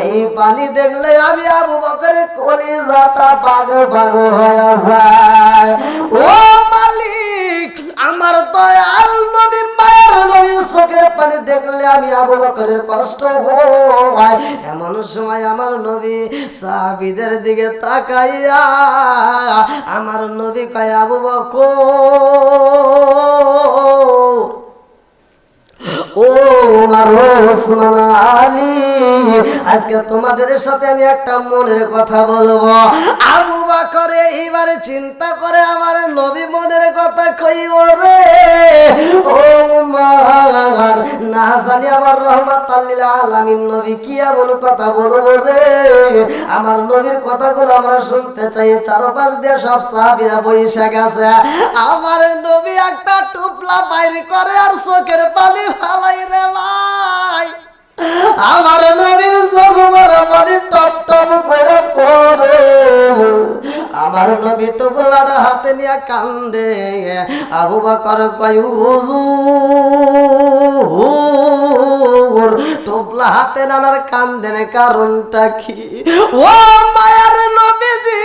এই পানি দেখলে আমি আবু বকরের কলিজাটা ভাগ ভাগ হয়ে যায়। ও মালিক, আমার দয়াল নবী মায়ের নবীর চোখের পানি দেখলে আমি আবু বকরের কষ্ট হয়। এমন সময় আমার নবী সাহাবীদের দিকে তাকাইয়া আমার নবী কয়, আবু বকর ও আমার ওসমান আলী, আজকে তোমাদের সাথে আমি একটা মনের কথা বলবো। আবু বকর এইবারে চিন্তা করে আমার নবী মনের কথা কইব রে। ও মার, না জানি আমার রহমাতাল লিল আলামিন নবী কি এমন কথা বলবো রে। আমার নবীর কথাগুলো আমরা শুনতে চাই। চারপাশ দিয়ে সব সাহাবীরা বসে গেছে। আমার নবী একটা টুপলা বাইর করে আর চোখের পানি ফালাই রে ভাই। আমার নবীর চোখ বড় পানি টপ টপ করে পড়ে। আমার নবী টুপলাটা হাতে নিয়ে কান্দে। আবু বকর কয়, হুজুর টুপলা হাতে নানার কান্দেন কারণটা কি? ও মায়ার নবীজি,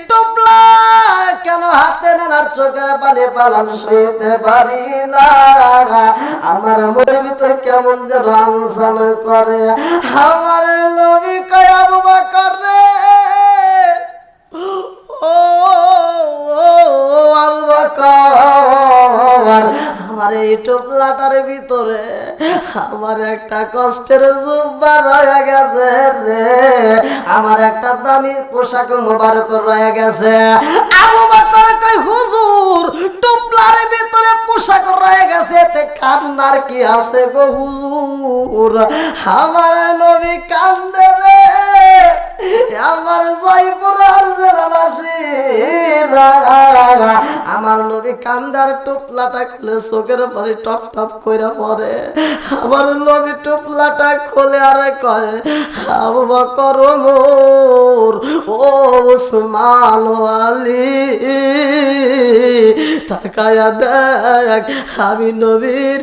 টুপলা কেন হাতে নানার চোখের পানি পালন সইতে পারি না। আমার মনের ভিতরে কেমন যেন আনসান করে। আমার নবী কয়, আবু বকর রে, ও আবু বকর, আমার এই টুকলাটার ভিতরে আমার একটা কষ্টের জুব্বা রয়ে গেছে রে, আমার একটা দামি পোশাক মোবারক রয়ে গেছে। আবু বকর কয়, হুজুর টুকলার ভিতরে পোশাক রয়ে গেছে, এতে কান্নার কি আছে গো হুজুর? আমার নবী কান্দে রে। আমার জয়পুরের জেলাবাসী, আমার নবী কান্দার টুপলাটা খুলে চোখের পরে টপ টপ করে পড়ে। আমার নবী টুপলাটা খুলে আর কয়, আবু বকর মোর, ও ওসমান আলী, তাকায়া দেখ আমি নবীর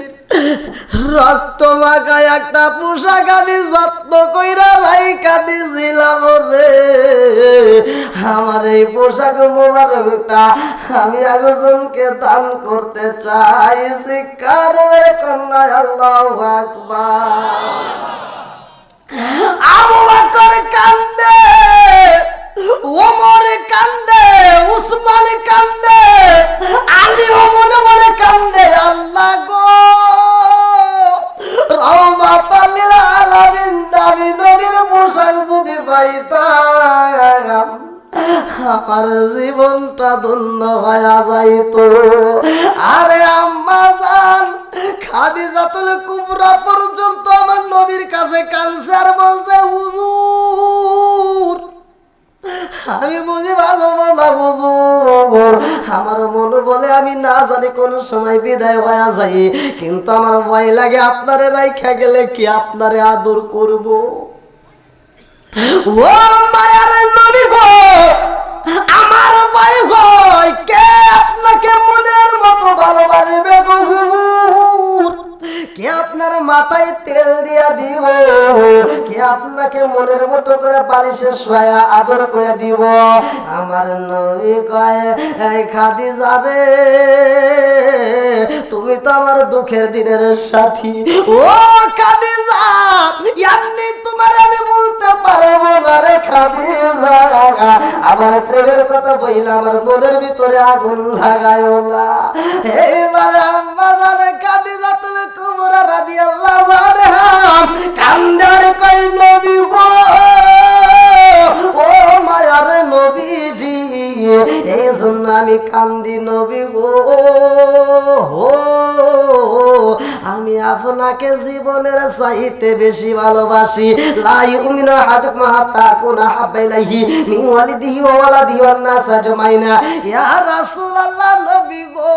রক্ত মাখা একটা পোশাক আমি যত্ন কইরা রাইখা দিছিলাম রে। আমার এই পোশাক মোবারকটা আমি একজনকে দান করতে চাইছি। কারবে কন্যা আল্লাহু আকবার। আবু বকর কান্দে, ওমর কান্দে, উসমান কান্দে, আলী মনে মনে কান্দে। আল্লাহ গো, রহমাতাল লিল আলামিন দামি নবীর পোশাক যদি পাইতাম আমার জীবনটা ধন্য হয়ে যাইতো। আরে আম্মা জান খাদিজাতুল কুবরা পর্যন্ত আমার নবীর কাছে কাঁদছে আর বলছে, হুজুর আমি বুঝি বাঁচবো না হুজুর। আমার মন বলে আমি না জানি কোন সময় বিদায় হয়ে যাই, কিন্তু আমার ভয় লাগে আপনারে রাইখা গেলে কি আপনারে আদর করব। ও মায়ার নবী গো, আমার ভয় হয় কে আপনাকে মনের মতো ভালোবাসবে গো হুজুর? কে আপনার মাথায় তেল দিয়া দিব? কে আপনাকে মনের মতো করে বালিশে শোয়া আদর করে দিব? আমার নবী কয়, এই খাদিজা রে, তুমি তো আমার দুঃখের দিনের সাথী। ও খাদিজা, এমনি তোমার আমি বলতে পারবো না রে খাদিজা। আমার প্রেমের কথা বইলা আমার মনের ভিতরে আগুন লাগায়ও না। এইবারে আম্মা জানে খাদিজাতুল কুবরা রাদিয়াল্লাহু আনহা কান্দার কই, নবী গো, ও মায়ার নবীজি, এই জন্য আমি কান্দি নবী গো। আমি আপনাকে জীবনের চাইতে বেশি ভালোবাসি। লা ইউমিনু আহাদুকুম হাত্তা আকুনা হাব্বা ইলাইহি মিন ওয়ালিদিহি ওয়া ওয়ালাদিহি ওয়ান নাস আজমাইনা। ইয়া রাসূলুল্লাহ, নবী গো,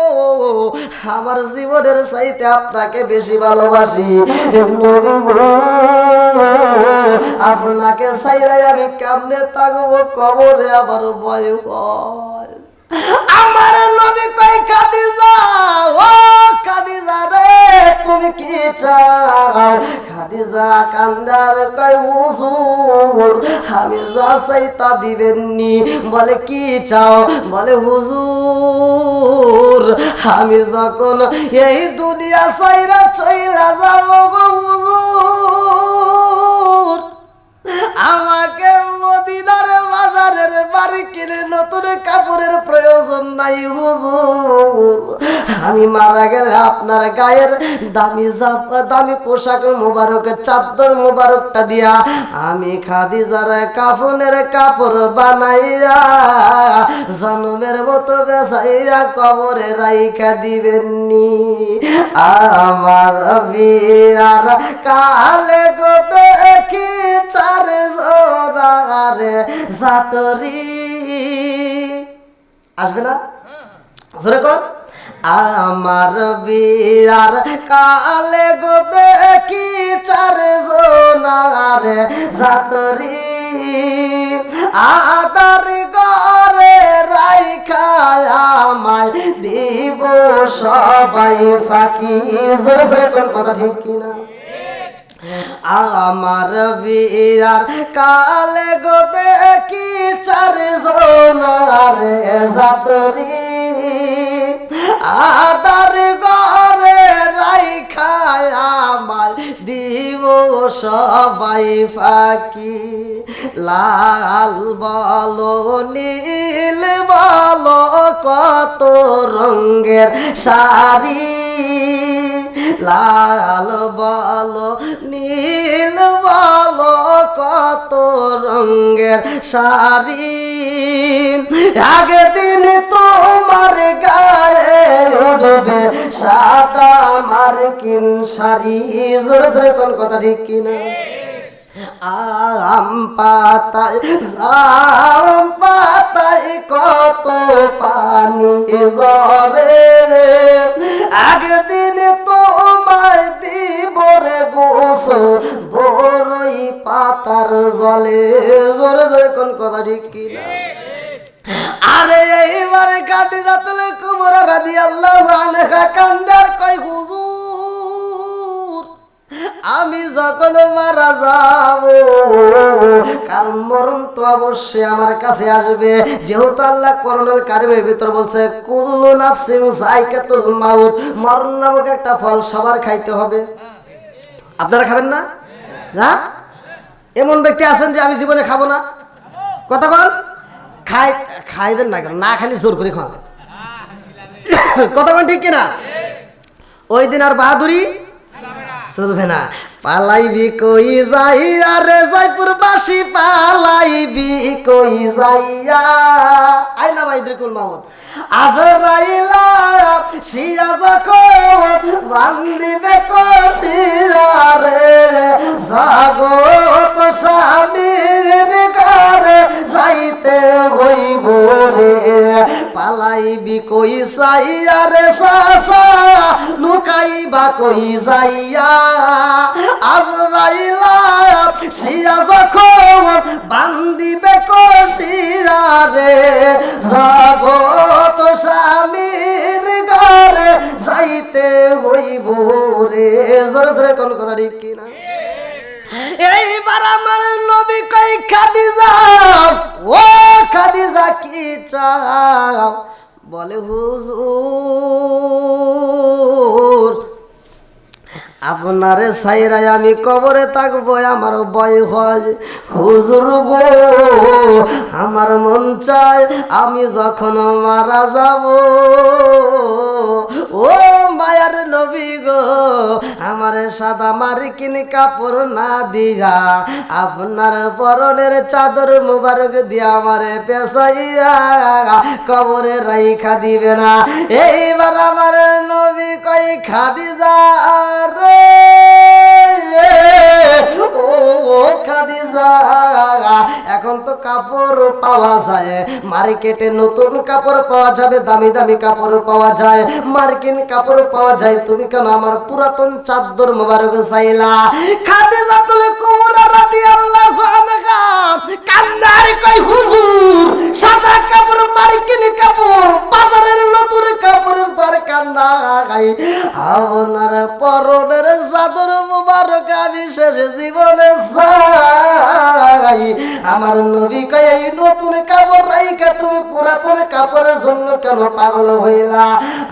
আমার জীবনের চাইতে আপনাকে বেশি ভালোবাসি। নবী গো, আপনাকে ছাইরা আমি কেমনে থাকবো, কবরে আমার ভয় হয়। আমার নবী কই, খাদিজা, ও খাদিজা রে, তুমি কি চাও? খাদিজা কান্দার কই, হুজুর আমি যা চাই তা দিবেননি। বলে কি চাও? বলে হুজুর আমি যখন এই দুনিয়া ছাইরা চইলা যাব গো হুজুর, আমাকে মদিনার বাজারের বাড়ি কিনে নতুন কাপড়ের প্রয়োজন নাই হুজুর। আমি মারা গেলে আপনার গায়ের দামি দামি পোশাক মোবারক, চাদর মোবারকটা দিয়া আমি খাদিজার কাফনের কাপড় বানাইয়া জন্মের মতো বেসাইয়া কবরে রাইখা দিবেননি। আমার বিয়ার কালে গো দেখি চার জোড়ারে জাতরি, আসবে না? জোরে কর। আমার বিয়ার কালে গো দেখি চার জোড়ারে জাতরি, আদার ঘরে রাইখা আমায় দিব সবাই ফাঁকি। জোরে জোরে কোন কথা ঠিক কিনা? আমার বিয়ার কালে গো দেখি চার জোনারে জাতরি, আদার ঘরে রাইখা আমায় দিব সবাই ফাঁকি। লাল বলো নীল বলো কত রঙের শাড়ি, লাল বলো নীল বলো কত রঙের শাড়ি, একদিন তোমার গায়ে উঠবে সাদা মার্কিন শাড়ি। জোরে জোরে কোন কথা ঠিক কিনা? আম পাতায় জাম পাতায় কত পানি ঝরে, একদিন তোমায় দিব রে গোসল বড়ই পাতার জলে। জোরে জোরে কোন কথা ঠিক কিনা? আরে এইবারে খাদিজাতুল কুবরা রাদিয়াল্লাহু আনহা কান্দার কই, হুজুর আমি যখন মারা যাব, কারণ মরণ তো অবশ্যই আমার কাছে আসবে। যেহেতু আল্লাহ কোরআনুল কারীমের ভিতর বলছে কুল্লু নাফসিন যায়কাতুল মাউত, মরণ নামক একটা ফল সবার খাইতে হবে। আপনারা খাবেন না? না? এমন ব্যক্তি আছেন যে আমি জীবনে খাবো না? কথা বল। খাইবেন না কেন? না খালি জোর করে খাওয়াবেন। কথা বল ঠিক কিনা? ওই দিন আর বাহাদুরি চলবে না। পালাইবি কই যাইয়া রে জয়পুরবাসী, পালাইবি কই যাইয়া, আইনা মাইদ্রিকুল মাহমুদ। আজরাইলা শিয়া যখন বান্দিবে কশিয়া রে, জগত স্বামীর ঘরে যাইতে হইব রে। পালাইবি কই যাইয়া রে সাসা, লুকাইবা কই যাইয়া, আজরাইলা শিয়া যখন বান্দিবে কশিয়া রে, জগত স্বামীর ঘরে যাইতে হইব রে। জোরে জোরে কোন কথা ঠিক কিনা? এইবার আমার নবী কই, খাদিজা, ও খাদিজা কি চাও? বলে হুজুর আপনারে ছাইরাই আমি কবরে থাকবো, আমার ভয় হয়। হুজুর গো আমার মন চায় আমি যখন মারা যাব, ও মায়ার নবী গো আমার সাদা মার্কিন কাপড় না দিয়া আপনার পরনের চাদর মুবারক দিয়া আমারে পেছাইয়া কবরে রাইখা দিবে না? এইবার আমার নবী কই, খাদিজা এখন তো কাপড় পাওয়া যায় মার্কেটে, নতুন কাপড় পাওয়া যাবে, দামি দামি কাপড় পাওয়া যায়, মার্কিন কাপড় পাওয়া যায়, তুমি কেন আমার পুরাতন চাদর মোবারক চাইলা? খাদিজাতুল কুবরা রাদিয়াল্লাহু আনহা কান্নার কই হুজুর, সাদা কাপড়, মার্কিন কাপড়, বাজারের নতুন কাপড়ের দরকার নাই, আপনার পরনের চাদর মোবারক আমি শেষ জীবনে চাই। আমার নবী কয় এই নতুন কাপড় রাইখা তুমি পুরাতন কাপড়ের জন্য কেন পাগল হইলা?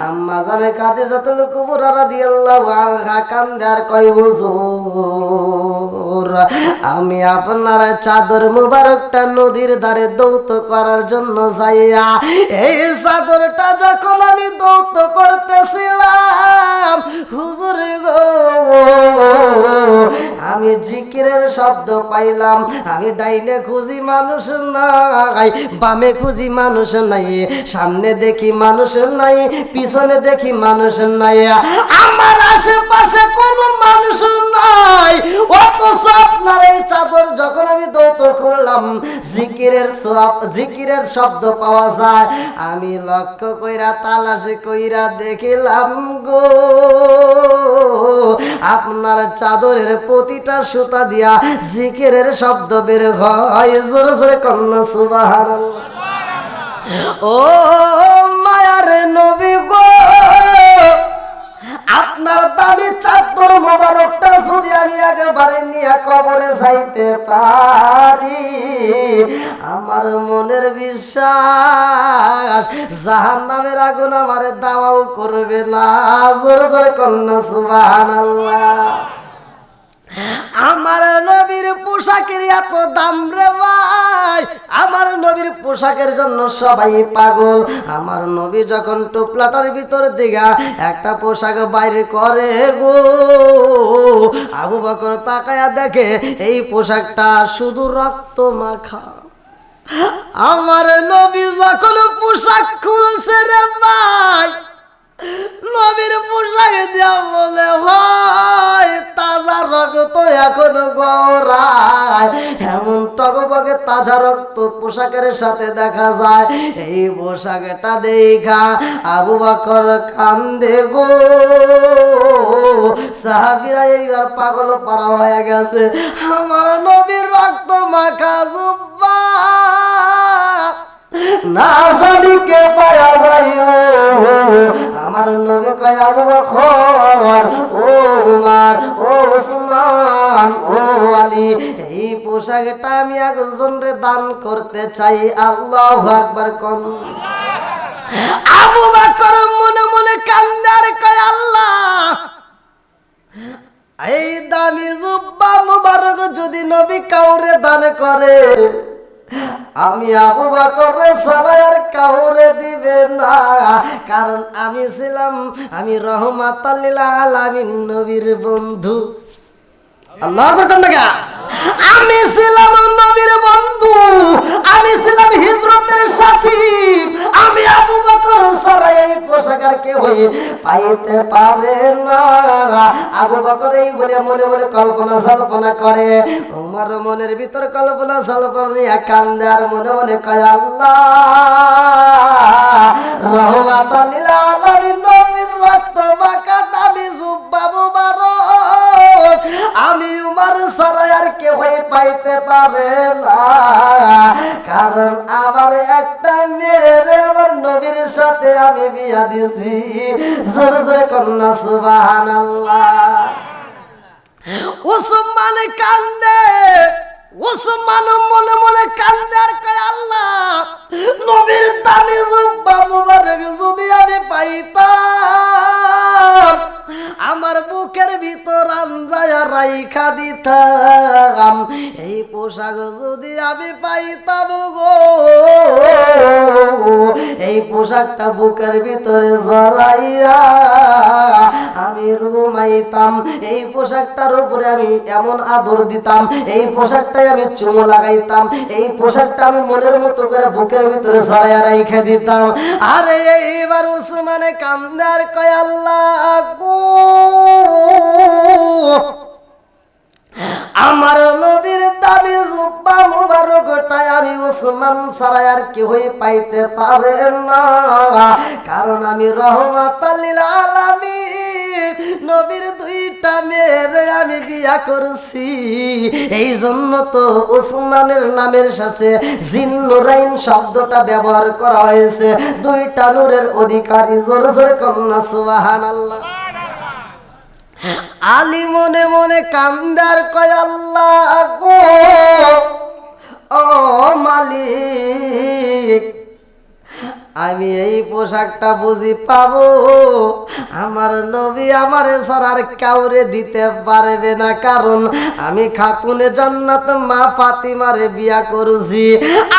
আম্মা জানে খাদিজাতুল কুবরা রাদিয়াল্লাহু আনহা কান্দে আর কয় হুজুর, আমি আপনার চাদর মুবারকটা নদীর ধারে দৌত করার জন্য যাইয়া এই চাদরটা যখন আমি দৌত করতেছিলাম হুজুর গো, আমি জিকিরের শব্দ পাইলাম, আমি ডাইনে খুঁজি মানুষ নাই, বামে খুঁজি মানুষ নাই, সামনে দেখি মানুষ নাই, পিছনে দেখি মানুষ নাই, আমার আশেপাশে কোনো মানুষ নাই, অথচ আপনার এই চাদর যখন আমি দৌত করলাম জিকিরের শব্দ পাওয়া যায়। আমি লক্ষ্য কইরা তালাশি কইরা দেখিলাম গো, আপনার চাদরের প্রতিটা সুতা দিয়া জিকিরের শব্দ বের হয়। জোরে জোরে কন্যা সুবহানাল্লাহ। ও মায়ার নবী গো, আপনার দামি চাদর মোবারকটা যদি আমি একেবারে নিয়ে কবরে যাইতে পারি, আমার মনের বিশ্বাস জাহান্নামের আগুন আমারে দাওয়াও করবে না। জোরে জোরে কন্যা সুবহানাল্লাহ। আমার নবীর পোশাকের এত দাম রে ভাই, আমার নবীর পোশাকের জন্য সবাই পাগল। আমার নবী যখন টোপলাটার ভিতর দিঘা একটা পোশাক বাইরে করে গো, আবু বকর তাকায়া দেখে এই পোশাকটা শুধু রক্ত মাখা। আমার নবী যখন পোশাক খুলছে রে ভাই, নবীর পোশাক দিয়া বলে ভাই তাজা রক্ত এখন গড়ায়, এমন টকবকে তাজা রক্ত পোশাকের সাথে দেখা যায়। এই পোশাকটা দেখা আবু বকর কান্দে গো, সাহাবীরা এইবার পাগল পারা হয়ে গেছে। আমার নবীর রক্ত মাখা জুব্বা না জানি কে পায়া যায়। আমার নবী কয় আবু বকর, ও উমর, ও উসমান, ও আলী, এই পোশাকটা আমি একজনরে দান করতে চাই। আল্লাহু আকবার কোন। আবু বকর মনে মনে কান্দে আর কয় আল্লাহ, এই দামি জুব্বা মুবারক যদি নবী কাউরে দান করে, আমি আবু বকর ছাড়া আর কাউরে দিবে না, কারণ আমি রহমাতাল লিল আলামিন নবীর বন্ধু। আল্লাহু আকবার কোন না? আমি ছিলাম নবীর বন্ধু, আমি ছিলাম হিজরতের সাথী, আমি আবু বকর ছাড়া এই পোশাক আর কেউ পাইতে পারে না। আবু বকর এই বলে মনে মনে কল্পনা জল্পনা করে, উমর মনের ভিতর কল্পনা জল্পনা নিয়ে কান্দে আর মনে মনে কয় আল্লাহ, রহমাতাল লিল আলামিন নবীর রক্ত মাখা দামি জুব্বা মুবারক আমি উমর ছাড়া আর কেউ পাইতে পারে না, কারণ আমার একটা মেয়েরে আমার নবীর সাথে আমি বিয়া দিছি। জোরে জোরে কন্যা সুবহানাল্লাহ। উসমান কান্দে, উসমান মনে মনে কান্দে আর কয় আল্লাহ, নবীর দামি জুব্বা মুবারক যদি আমি পাইতাম, আমার বুকের ভিতর আনজায়া রাইখা দিতাম। এই পোশাক যদি আমি পাইতাম গো, এই পোশাকটা বুকের ভিতরে জড়াইয়া আমি ঘুমাইতাম, এই পোশাকটার উপরে আমি এমন আদর দিতাম, এই পোশাকটাই আমি চুমু লাগাইতাম, এই পোশাকটা আমি মনের মতো করে বুকের ভিতরে জড়াইয়া রাইখা দিতাম। আরে এইবার উসমানে কান্দে আর কয় আল্লাহ গো, আমার নবীর দামি জুব্বা মুবারকটা ওসমান ছাড়া আর কেউই পাইতে পারে না, কারণ আমি রহমাতাল লিল আলামিন নবীর দুইটা মেয়েরে আমি বিয়া করছি। এই জন্য তো ওসমানের নামের সাথে জিন্নুরাইন শব্দটা ব্যবহার করা হয়েছে, দুইটা নূরের অধিকারী। জোরে জোরে কন্যা সুবহানাল্লাহ। আলী মনে মনে কান্দার কয় আল্লাহ গো, ও মালিক, আমি এই পোশাকটা বুঝি পাবো? আমার নবী আমারে ছাড়ার কাউরে দিতে পারবে না, কারণ আমি খাতুনে জান্নাত মা ফাতিমারে বিয়া করছি।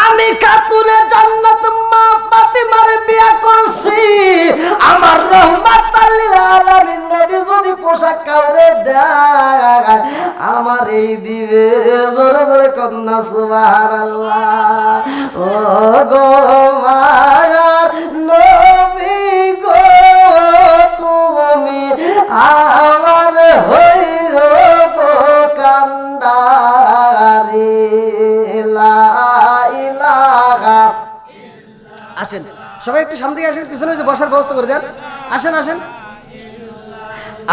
আমি খাতুনে জান্নাত মা ফাতিমারে বিয়া করছি। আমার রহমাতাল লিল আলামিন নবী যদি পোশাক কাউরে দেয় আমার এই দিবে। জোরে জোরে কন্যা সুবহানাল্লাহ। ও গো মায়ার নবী গো, তুমি আমার হইও গো কান্ডারি। লা ইলাহা। আসেন সবাই একটু সামনে থেকে আসেন, পিছনে যে বসার ব্যবস্থা করে দেন। আসেন আসেন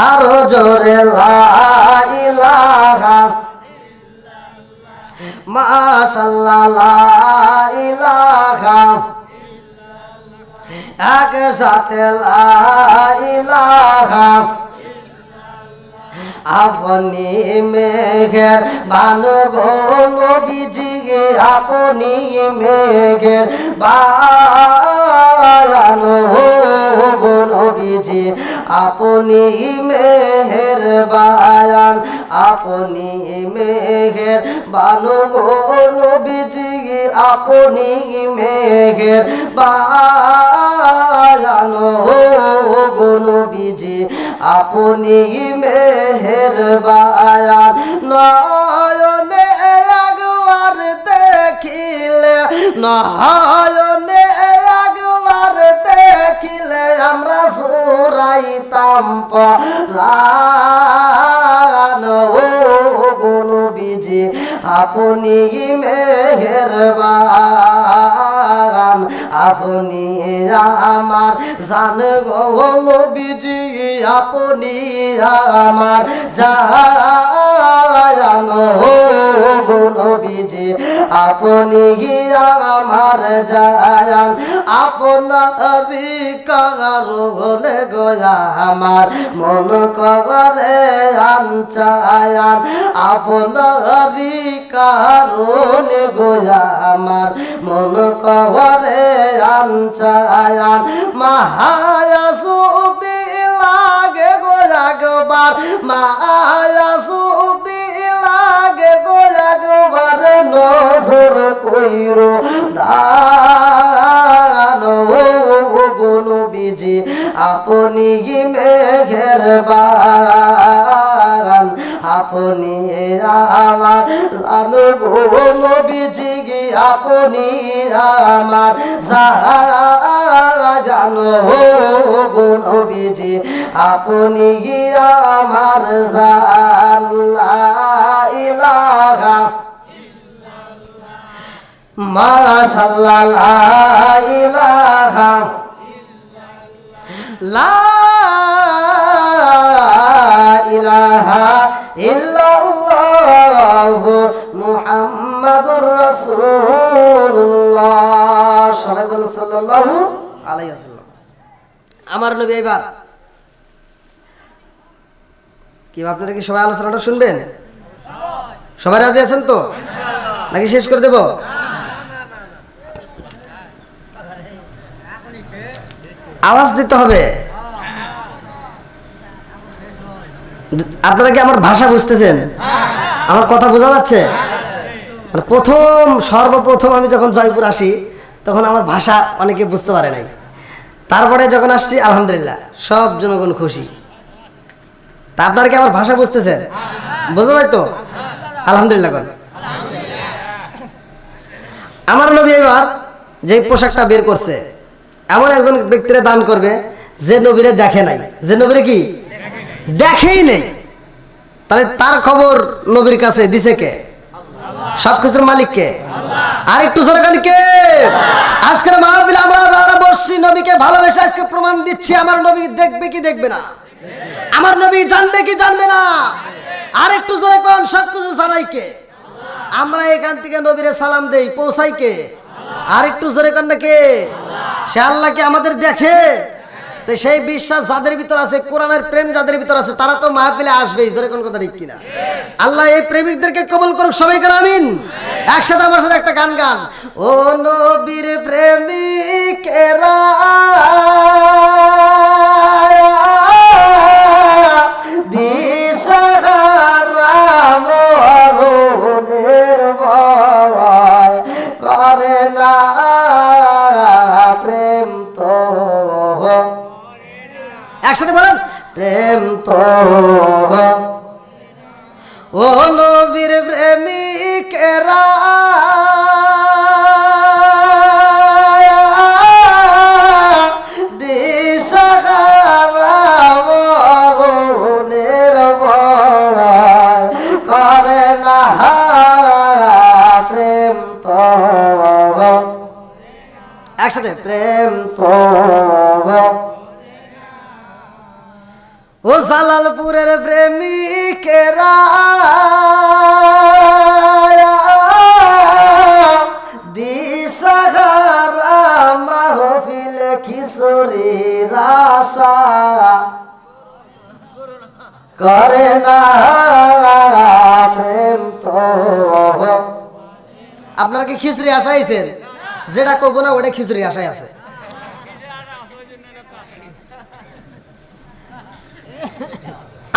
আরো জোরে। লা ইলাহা মাশাআল্লাহ। লা ইলাহা একসাথে। লা ইলাহা। আপনি মেঘের বান গো নবীজি, আপনি মেঘের বান গো নবীজি, আপনি মেঘের বায়ান, আপনি মেঘের বান গো নবীজি, আপনি মেঘের বায়ান গো নবীজি, আপনি মেহের বায়ান। নয়নে একবার দেখিলে, নয়নে একবার দেখিলে আমরা সুরাইতাম পরাণ গো নবীজি, আপনি মেহের বায়ান, আপনি আমার জান গো নবীজি, আপনি আমার জান গো নবীজি, আপনি আমার জান। আপনারই কারণে গো আমার মন করে আনচায়ান, আপনারই কারণে গো আমার মন করে আনচায়ান। মায়া সুদি লাগে গো একবার, মায়া সুদি লাগে গো একবার, নজর কইরো দান গো নবীজি, আপনি মেঘের বান, আপনি আমার জান গো নবীজি, আপনি আমার জান গো নবীজি, আপনি আমার জান। লা ইলাহা মাশাআল্লাহ। লা ইলাহা। লা ইলাহা ইল্লাল্লাহু মুহাম্মাদুর রাসূলুল্লাহ সাল্লাল্লাহু আলাইহি ওয়াসাল্লাম। আমার নবী এবার কি, আপনারা কি সবাই আলোচনাটা শুনবেন? সবাই রাজি আছেন তো, নাকি শেষ করে দেব? আওয়াজ দিতে হবে। আপনারা কি আমার ভাষা বুঝতেছেন? আমার কথা বোঝা যাচ্ছে? মানে সর্বপ্রথম আমি যখন জয়পুর আসি তখন আমার ভাষা অনেকে বুঝতে পারে নাই, তারপরে যখন আসছি আলহামদুলিল্লাহ সব জনগণ খুশি। তা আপনারা কি আমার ভাষা বুঝতেছেন? বোঝা যায় তো? আলহামদুলিল্লাহ। আমার নবী এবার যে পোশাকটা বের করছে, এমন একজন ব্যক্তিরে দান করবে যে নবীরে দেখে নাই, যে নবীরে কি দেখেই নেই। তাহলে তার খবর নবীর কাছে দিছে কে? সবকিছুর মালিক কে? আর একটু জোরে গান কে? আজকের মাহফিলে আমরা যারা বসছি নবীকে ভালোবেসে আজকে প্রমাণ দিচ্ছি আমার নবী দেখবে কি দেখবে না, আমার নবী জানবে কি জানবে না। আর একটু জোরে কোন সবকিছু জানাই কে? আমরা এখান থেকে নবীরে সালাম দেই, পৌঁছাই কে? আর একটু জোরে কোন কে? সে আল্লাহ কি আমাদের দেখে? তো সেই বিশ্বাস যাদের ভিতর আছে, কোরআনের প্রেম যাদের ভিতর আছে, তারা তো মাহফিলে আসবেই। জোরে কোন কথা ঠিক কিনা? আল্লাহ এই প্রেমিকদেরকে কবুল করুক, সবাই করে আমিন। একসাথে আমার সাথে একটা গান গান। ও নবীর প্রেমিকেরা দিশাহারা মরণের ভয় করে না, প্রেম তো একসাথে বলেন, প্রেম তো। ও নবীর প্রেমিকেরা দিশাহারা মরণের ভয় করে না, প্রেম তো একসাথে, প্রেম তো। ও জালালপুরের প্রেমিকেরা দিশাহারা মাহফিলে খিচুড়ির আশা করে না, প্রেম তো। আপনারা কি খিচুড়ি আশা আইছেন? যেটা করবো না ওটা খিচুড়ি আশায় আছে।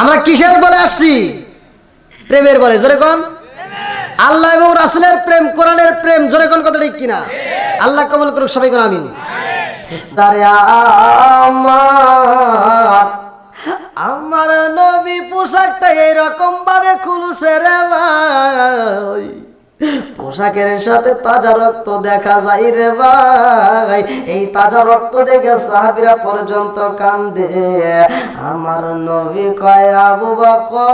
আমরা কিসের বলে আসছি? প্রেমের বলে। জোরে কোন? আল্লাহ এবং রাসূলের প্রেম, কোরআনের প্রেম। জোরে কোন কথা ঠিক কিনা? আল্লাহ কবুল করুক, সবাই কোন আমিন। আমার নবী পোশাকটা এইরকম ভাবে খুলছে রে ভাই, পোশাকের সাথে তাজা রক্ত দেখা যায় রে ভাই। এই তাজা রক্ত দেখে সাহাবীরা পর্যন্ত কান্দে। আমার নবী কয় আবু বকর,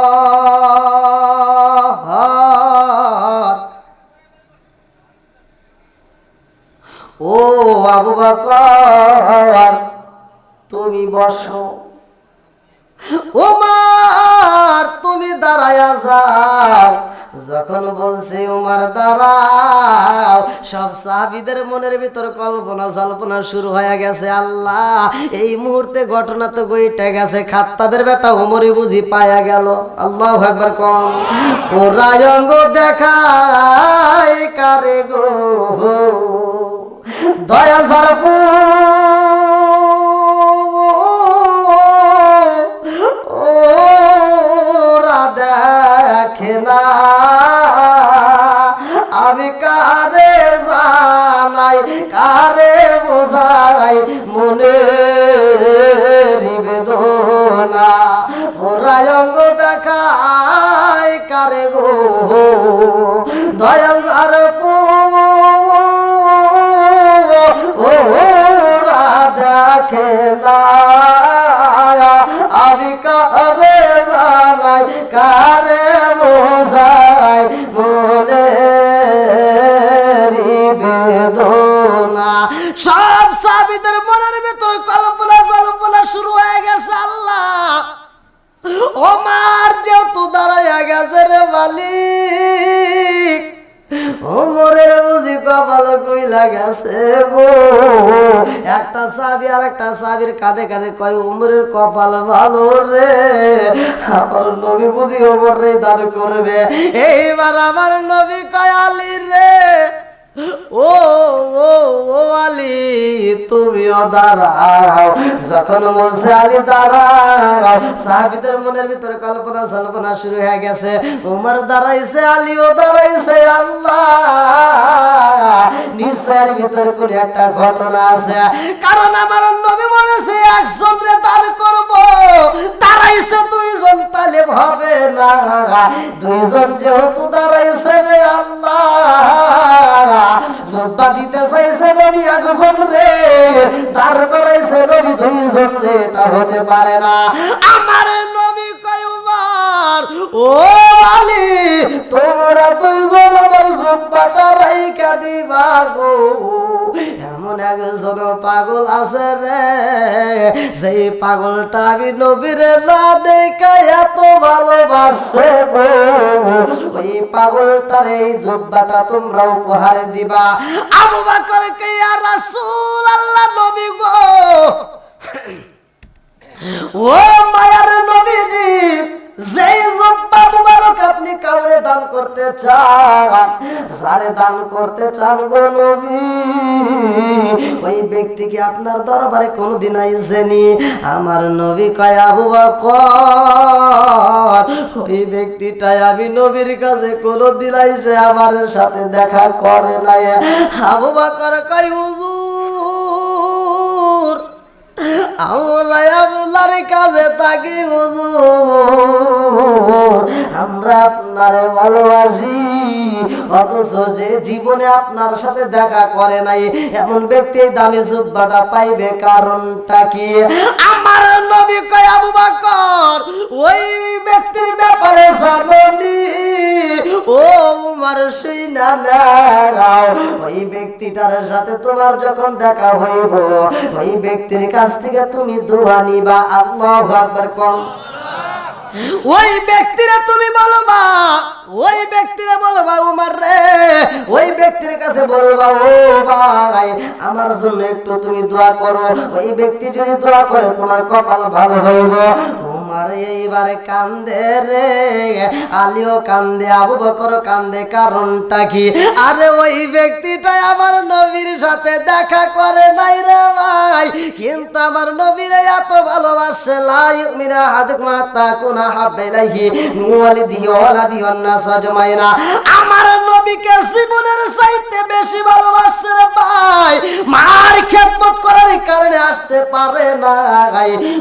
ও আবু বকর তুমি বসো, উমর তুমি দাঁড়ায়া যাও। যখন বলছে উমর দাঁড়াও, সব সাহাবীদের মনের ভিতর কল্পনা জল্পনা শুরু হয়ে গেছে। আল্লাহ এই মুহূর্তে ঘটনা তো গইটা গেছে, খাত্তাবের বেটা উমরই বুঝি পায়া গেল। আল্লাহু আকবার কোন? ওরা অঙ্গ দেখায় কারে গো দয়া ঝাড়পু, দেখে না আমি কারে জানাই, কারে বোঝাই মনে বেদনা। ওরা অঙ্গ দেখায় কারে গো দয়াল ঝাড়পু, ওরা দেখে না আমি কারে জানাই, কারে বোঝাই মনে বেদনা। সব সাহাবীদের মনের ভিতরে কল্পনা জল্পনা শুরু হয়ে গেছে। আল্লাহ ওমর যেহেতু দাঁড়াইয়া গেছে রে মালিক, ওমরের বুঝি কপাল কইলা গেছে গো। একটা সাহাবী আর একটা সাহাবীর কাঁধে কাঁধে কয় ওমরের কপাল ভালো রে, আমার নবী বুঝি ওমর রে দান করবে। এইবার আমার নবী কয় আলী রে, ও ও ও আলী তুমিও দাঁড়াও। যখন বলছে আলী দাঁড়াও, সাহাবীদের মনের ভিতরে কল্পনা জল্পনা শুরু হয়ে গেছে। ওমর দাঁড়াইছে, আলীও দাঁড়াইছে। আল্লাহ নিশ্চয়ের ভিতরে কোন একটা ঘটনা আছে, কারণ আমার নবী বলেছে একজন রে দান করব, দাঁড়াইছে দুইজন তাহলে হবে না। দুইজন যেহেতু দাঁড়াইছে রে আল্লাহ যোদ্ধা দিতে চাইছে নবী একজন রে, দাঁড় করাইছে নবী দুইজন রে, এটা হতে পারে না। আমার নবী কয় উমর, ও আলী তোমরা দুইজন আমার জুব্বাটা রাইখা দিবা গো। এমন একজন পাগল আছে রে, সেই পাগলটা আমি নবীর না দেখা এত ভালোবাসে গো। ওই পাগলটার এই জুব্বাটা তোমরা উপহার দিবা। আবু বকর কে ইয়া রাসূলুল্লাহ, নবী গো, ও মায়ার নবীজি, যেই জুব্বা মুবারক আপনি কাউরে দান করতে চান, যারে দান করতে চান গো নবী, ওই ব্যক্তিকে আপনার দরবারে কোনদিন আইছেনি? আমার নবী কয় আবু বকর, ওই ব্যক্তিটা আমি নবীর কাছে কোনদিন আইছে আমার সাথে দেখা করে নাই। আবু বকর কয় হুজুর, আল্লাহর কাছে তাকি হুজুর, আমরা আপনারে ভালোবাসি, অথচ যে জীবনে আপনার সাথে দেখা করে নাই এমন ব্যক্তি দামি জুব্বাটা পাইবে, কারণটা কি? আমার নবী কয় আবু বকর, ওই ব্যক্তির ব্যাপারে জানি ও উমর শুইনা নাও, ওই ব্যক্তিটার সাথে তোমার যখন দেখা হইব, ওই ব্যক্তির কাছ থেকে তুমি দোয়া নিবা। আল্লাহু আকবার কম। ওই ব্যক্তিরা তুমি বলবা, ওই ব্যক্তিরা বলবা উমর রে, ওই ব্যক্তির কাছে বলবা ও ভাই আমার জন্য একটু তুমি দোয়া করো, ওই ব্যক্তি যদি দোয়া করে তোমার কপাল ভালো হইব। উমর এইবারে কান্দে রে, আলীও কান্দে, আবু বকর কান্দে, কারণটা কি? আরে ওই ব্যক্তিটাই আমার নবীর সাথে দেখা করে নাই রে ভাই, কিন্তু আমার নবীর এত ভালোবাসে, লা ইউমিনু আহাদুকুম হাত্তা কুনা হাব্বা ইলাইহি মিন ওয়ালিদিহি ওয়া ওয়ালাদিহি ওয়ান নাস আজমাইনা। আমার নবীকে জীবনের চাইতে বেশি ভালোবাসে রে ভাই, মার খেদমত করার কারণে আসতে পারে না।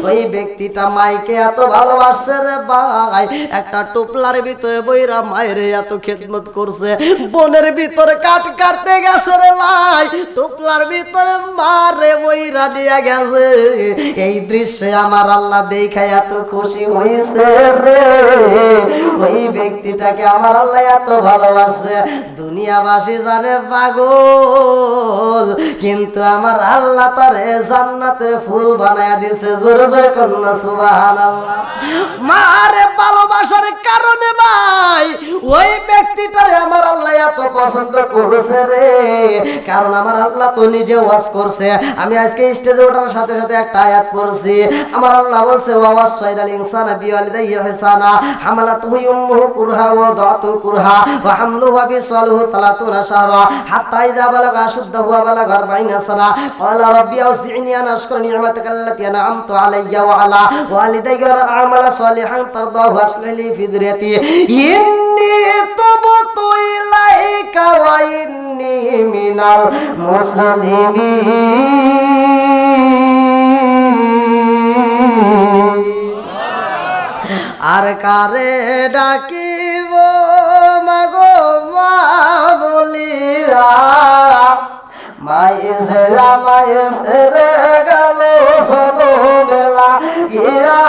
ওই ব্যক্তিটা মাইকে এত ভালোবাসে রে ভাই, একটা টুপলার ভিতরে বইরা মায়ের এত খেদমত করছে, বনের ভিতরে কাঠ কাটতে গেছে রে ভাই, টুপলার ভিতরে মারে বইরা নিয়ে গেছে। এই দৃশ্যে আমার আল্লাহ দেখা এত খুশি হয়েছে রে, ওই ব্যক্তিটাকে আমার আল্লাহ এত ভালোবাসে, দুনিয়াবাসী জানে পাগল, কিন্তু আমার আল্লাহ তারে জান্নাতের ফুল বানায়া দিছে। জোরে জোরে কন্যা সুবহানাল্লাহ। মারে ভালোবাসার কারণে ভাই ওই ব্যক্তিটারে আমার আল্লাহ এত পছন্দ করেছে রে, কারণ আমার আল্লাহ তো নিজে ওয়াজ করছে। আমি আজকে স্টেজে ওঠার সাথে সাথে একটা আয়াত পড়ছি, আমার আল্লাহ বলছে ওয়া ওয়াসাইনাল ইনসানা বিওয়ালিদাইহি ইহসানা হামালাতুহু উম্মুহু কুরহা ওয়া দাআতুহু কুরহা ওয়া হামলুহু ওয়া ফিসালুহু 30 শাহরা হাত্তা ইযা বালাগা আশুদ্দাহু ওয়া বালাগা 40 সানা ক্বালা রাব্বি আউযি'নি আন আশকুরা নি'মাতাকা আল্লাতী আন'আমতু আলাইয়া ওয়া আলা ওয়ালিদাইয়া ওয়া আ'মালা সালিহান তারদাহু আসলিহ লি ফি যুররিয়াতি ইন্নী তুবতু ইলাইকা ওয়া ইন্নী মিনাল মুসলিমিন। আর কারে ডাকিব মাগো মা বলিরা, মাইছে মাইছে রে গেল সনো বেলা গিয়া,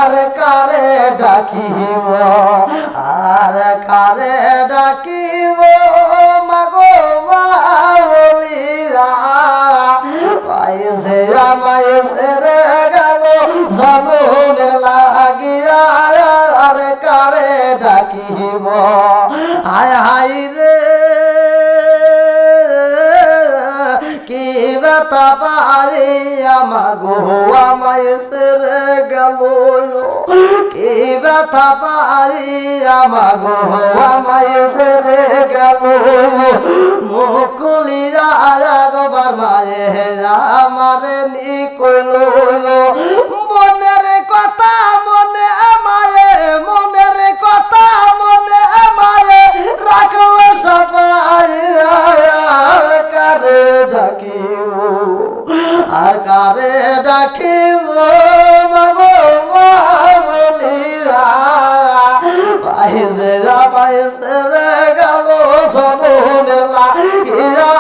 আর কারে ডাকিব, আর কারে ডাকিব মাগো মা বলিরা, মাইছে মাইছে রে গেল সনো বেলা গিয়া, আর কারে ডাকিব। হায় হায় রে কি ব্যথা পারে আমাগো আমায় সেরে গেল, কি ব্যথা পারে আমাগো আমায় সেরে গেল, মুকুলিরা একবার মায়ে আমারে নি কইল, মনের কথা মনে আমায়, মনের কথা মনে আমায় রাখলো সবাই, আর কারে ডাকিব, আর কারে ডাকিব মাগো মা বলিরা, পাইছে পাইছে রে গেল সনের লাগিয়া,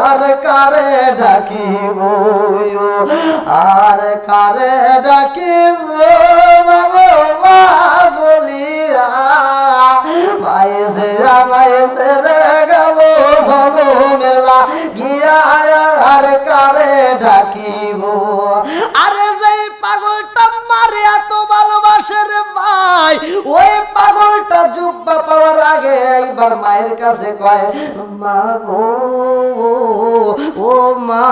আর কারে ডাকিব, আর কারে ওই পাগলটা জুব্বা পাওয়ার আগে এইবার মায়ের কাছে কয়, মা গো, ও মা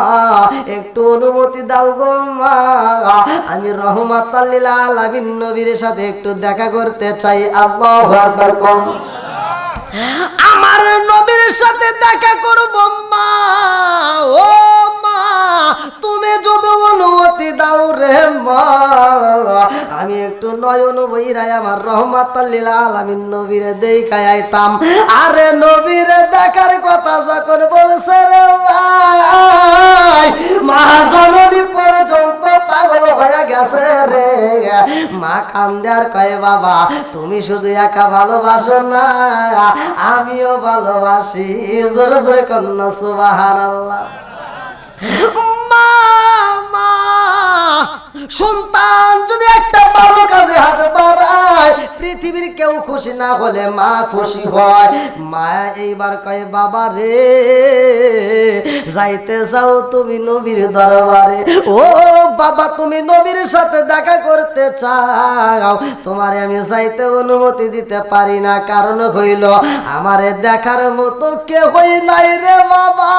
একটু অনুমতি দাও গো মা, আমি রহমাতাল লিল আলামিন নবীর সাথে একটু দেখা করতে চাই। আল্লাহু আকবার। কম আমার নবীর সাথে দেখা করব মা। ও মা তুমি যদি অনুমতি দাও রে মা, আমি একটু নয়ন বইরাই আমার রহমাতাল লিল আলামিন নবীরে দেখাই আইতাম। আরে নবীরে দেখার কথা যখন বলছে রে ভাই, মা জননী পর্যন্ত পাগল হয়ে গেছে রে। মা কান্দে আর কয়, বাবা তুমি শুধু একা ভালোবাসো না, আমিও ভালোবাসি। জোরে জোরে কন্যা সুবহানাল্লাহ। মা মা সন্তান যদি একটা ভালো কাজে হাত বাড়ায়, পৃথিবীর কেউ খুশি না হলে মা খুশি হয়। মা এইবার কয়, বাবা রে যাইতে চাও তুমি নবীর দরবারে? ও বাবা তুমি নবীর সাথে দেখা করতে চাও, তোমারে আমি যাইতে অনুমতি দিতে পারি না। কারণ হইল আমারে দেখার মতো কেউই নাই রে বাবা,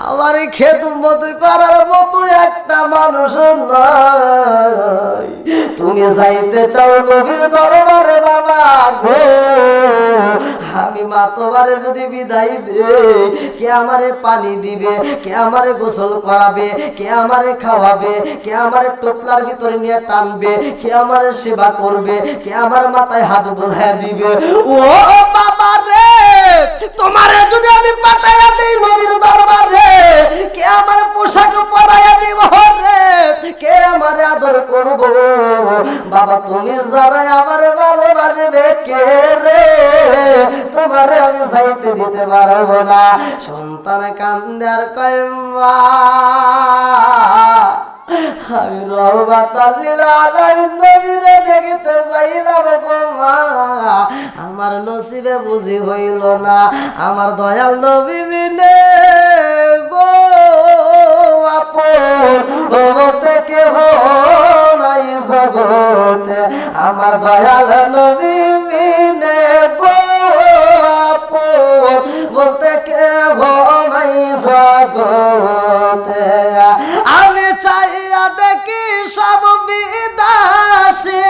আমার খেদমত করার মতো একটা মানুষ নাই। তুমি যাইতে চাও নবীর দরবারে বাবা গো, আমি মা তোমারে যদি বিদায় দেই, কে আমারে পানি দিবে, কে আমারে গোসল করাবে, কে আমারে খাওয়াবে, কে আমারে টোপলার ভিতরে নিয়ে টানবে, কে আমারে সেবা করবে, কে আমার মাথায় হাত বোঝায় দিবে? ও বাবা রে তোমারে যদি আমি পাঠাইয়া দেই নবীর দরবারে, কে আমার পোশাক পরাইয়া দিব রে, কে আমারে আদর করবো? বাবা তুমি যারা আমারে ভালোবাসবে কে রে, তোমারে আমি চাইতে দিতে পারবো না। সন্তান কান্দে আর কয়, মা আমি রহমাতাল লিল আলামিন নবীরে দেখতে চাইলাম গো মা, আমার নসিবে বুঝি হইল না। আমার দয়াল নবী বিনে গো আপন বলতে কেহ নাই জগতে, আমার দয়াল নবী বিনে গো আপন বলতে কেহ নাই জগতে। আমি চাইয়া দেখি সব বিদাসী,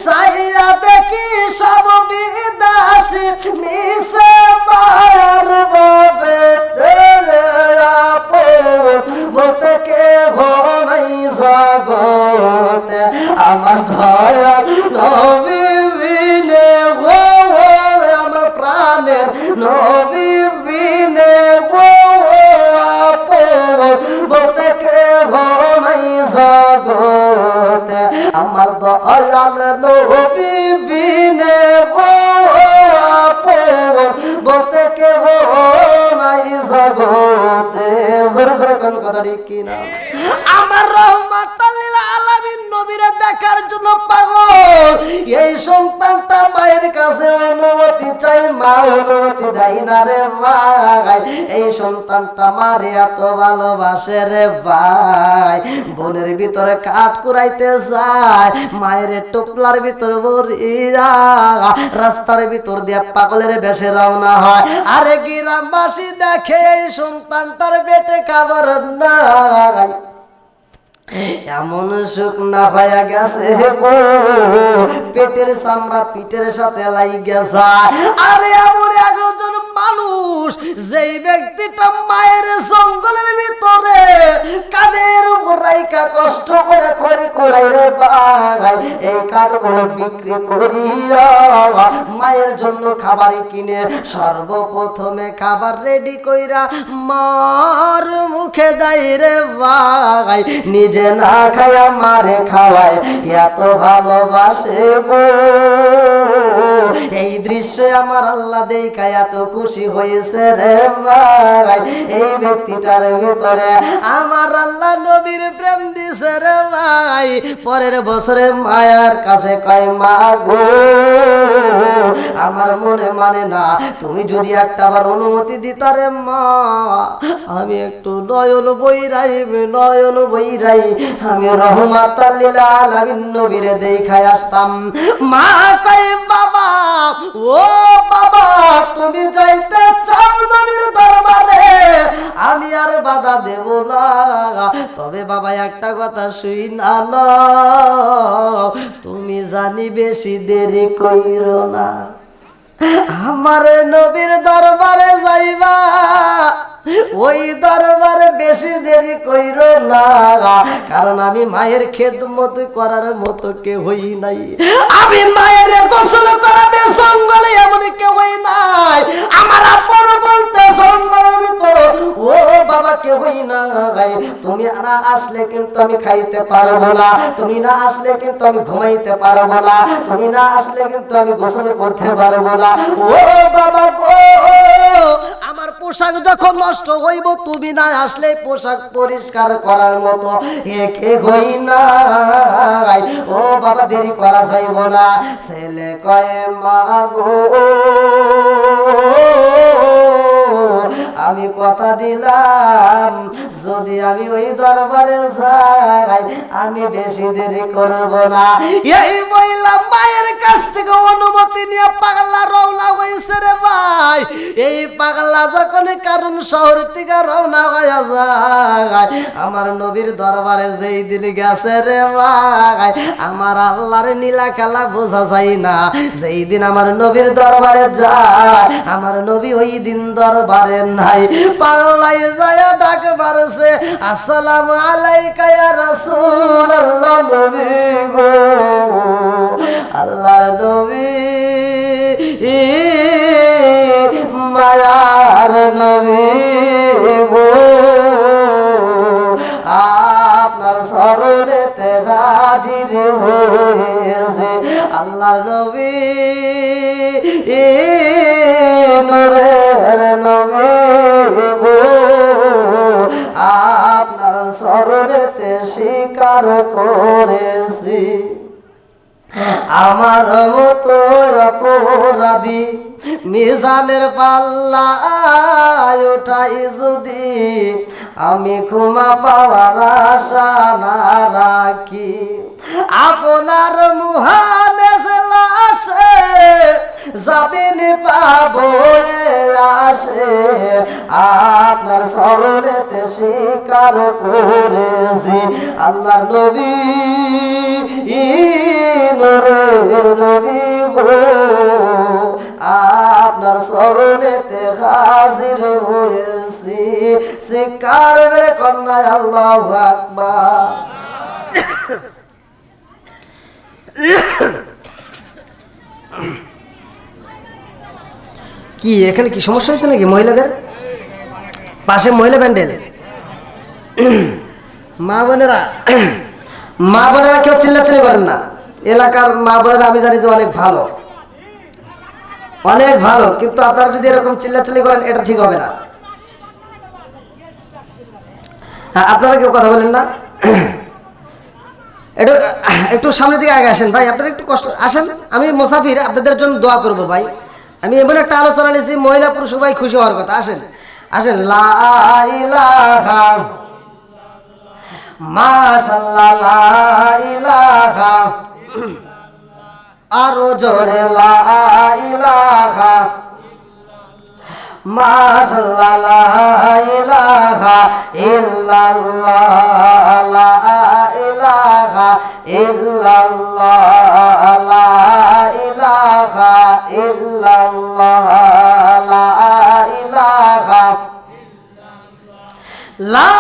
চাইয়া দেখি সব বিদাসী, মিশে মায়ার বাবে বলতে কেহ নাই জগতে, আমার দয়াল নবী বিনে গো, আমার প্রাণের নবী বিনে গো বলতে কেহ নাই জগতে, আমার দয়াল নবী বিনে গো বলতে কেহ নাই জগতে। কোন কথা ঠিক কিনা? আমার রহমাতাল লিল আলামিন নবীরে দেখার জন্য পাগল এই সন্তানটা মায়ের কাছে অনুমতি চাই, মা অনুমতি দেয় না রে ভাই। এই সন্তানটা মারে এত ভালোবাসে রে ভাই, বোনের ভিতরে কাঠ কুড়াইতে যায়, মায়ের টোপলার ভিতরে ভরিয়া রাস্তার ভিতর দিয়ে পাগলের বেশে রওনা হয়। আরে গ্রামবাসী দেখে এই সন্তানটার পেটে খাবার নাই, এমন সুখ না হয়ে গেছে পেটের চামড়া পিঠের সাথে লাইগা যায়। আরে এমন একজন মানুষ যেই ব্যক্তিটা মায়ের জঙ্গলের ভিতরে কাদের উপর রাইকা কষ্ট করে খড়ি কুড়াই রে ভাই, এই কাঠগুলো বিক্রি করিয়া মায়ের জন্য খাবার কিনে সর্বপ্রথমে খাবার রেডি কইরা মার মুখে দেয় রে ভাই, নিজে না খায়া মারে খাওয়ায়, এত ভালোবাসে গো। এই দৃশ্যে আমার আল্লাহ দেখা এত খুশি হয়েছে দিছে রে ভাই, এই ব্যক্তিটার ভিতরে আমার আল্লাহ নবীর প্রেম দিছে রে ভাই। পরের বছরে মায়ার কাছে কয় মা গো আমার মনে মানে না, তুমি যদি একটা বার অনুমতি দিতা রে মা, আমি একটু নয়ন বইরাই আমি রহমাতাল লিল আলামিন নবীরে দেখায় আসতাম। মা কয় বাবা, ও বাবা তুমি যাইতে চাও নবীর দরবারে, আমি আর বাধা দেব না, তবে বাবা একটা কথা শুই না, তুমি জানি বেশি দেরি কইরো না, আমার নবীর দরবারে যাইবা, ওই দরবারে বেশি দেরি কইরো না, কারণ আমি মায়ের খেদমত করার মতো কেউ হই নাই, আমি মায়ের গোসল করাবে জঙ্গলে এমন কেউ হই নাই, আমার আপন বলতে জঙ্গলের ভিতর ও বাবা কেউ হই নাই। তুমি না আসলে কিন্তু আমি খাইতে পারবো না, তুমি না আসলে কিন্তু আমি ঘুমাইতে পারবো না, তুমি না আসলে কিন্তু আমি গোসল করতে পারবো না। ও বাবা গো, আমার পোশাক যখন নষ্ট হইব, তুমি না আসলে পোশাক পরিষ্কার করার মতো একে হই না। ও বাবা দেরি করা যাইব না। ছেলে কয় মা গো আমি কথা দিলাম, যদি আমি ওই দরবারে যাই আমি বেশি দেরি করব না। এই মহিলা মায়ের কাছ থেকে অনুমতি নিয়ে পাগলা রওনা হয়েছে রে ভাই। এই পাগলা যখন কারণ শহর থেকে রওনা হয়ে যায়, আমার নবীর দরবারে যেই দিন গেছে রে ভাই, আমার আল্লাহর নীলা খেলা বোঝা যায় না। যেই দিন আমার নবীর দরবারে যায়, আমার নবী ওই দিন দরবারে নাই। পাল্লাই যায় ডাক মারছে, আসসালামু আলাইকা ইয়া রাসূলুল্লাহ, নবী গো আল্লাহর নবী মায়ার নবী গো, আপনার শরণেতে হাজির হয়েছে আল্লাহর নবী নূরের নবী গো, আপনার শরণেতে স্বীকার করেছি আমার মতো অপরাধী মিজানের পাল্লায় ওঠাই যদি আমি ক্ষমা পাওয়ার আশা না রাখি, আপনার মুহানে লাশে যাবেন পাবো আসে, আপনার শরণেতে স্বীকার করেছি আল্লাহর নবী নূরের নবী গো, আপনার শরণেতে হাজির হয়েছি। স্বীকার মেরে কন্যায় আল্লাহু আকবার। কি এখানে কি সমস্যা হয়েছে নাকি মহিলাদের পাশে মহিলা প্যান্ডেল? মা বোনেরা কেউ চিল্লাচিল্লি করেন না। এলাকার মা বোনেরা আমি জানি যে অনেক ভালো, কিন্তু আপনারা যদি এরকম চিল্লাচিল্লি করেন এটা ঠিক হবে না। হ্যাঁ, আপনারা কেউ কথা বলেন না, একটু সামনের দিকে আগে আসেন ভাই, আপনারা একটু কষ্ট আসেন। আমি মুসাফির, আপনাদের জন্য দোয়া করবো ভাই। আমি এমন একটা আলোচনা নিয়েছি মহিলা পুরুষ সবাই খুশি হওয়ার কথা। আসেন লা ইলাহা মাশাআল্লাহ, লা ইলাহা আরো জোরে লা ইলাহা মাশাআল্লাহ, লা ইলাহা ইল্লাল্লাহ, লা ইলাহা ইল্লাল্লাহ, লা ইলাহা ইল্লাল্লাহ, লা ইলাহা লা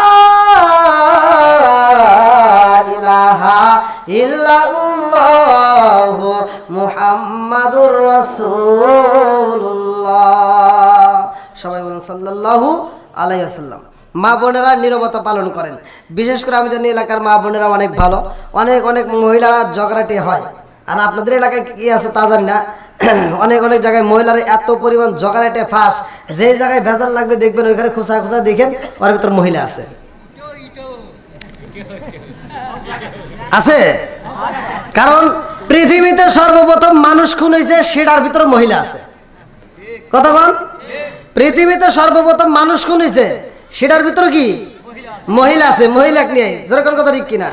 ইলাহা ইল্লাল্লাহ মুহাম্মাদুর রাসূলুল্লাহ। সবাই বলেন সাল্লাল্লাহু আলাইহি ওয়াসাল্লাম। মা বোনেরা নীরবতা পালন করেন। বিশেষ করে আমি জানি এলাকার মা বোনেরা অনেক ভালো, অনেক মহিলারা ঝগড়াটে হয়। আর আপনাদের এলাকায় কি আছে তা জানি না, অনেক অনেক জায়গায় মহিলারা এত পরিমাণ জগাড়াটে ফাস্ট, যে জায়গায় ভেজাল লাগবে দেখবেন ওইখানে খোঁচা খোঁচা দেখেন ওর ভিতর মহিলা আছে। আছে, কারণ পৃথিবীতে সর্বপ্রথম মানুষ খুন হয়েছে সেটার ভিতরে মহিলা আছে। কথা বল, পৃথিবীতে সর্বপ্রথম মানুষ খুন হয়েছে সেটার ভিতরে কি মহিলা আছে। মহিলা নিয়ে যেরকম কথা ঠিক কিনা।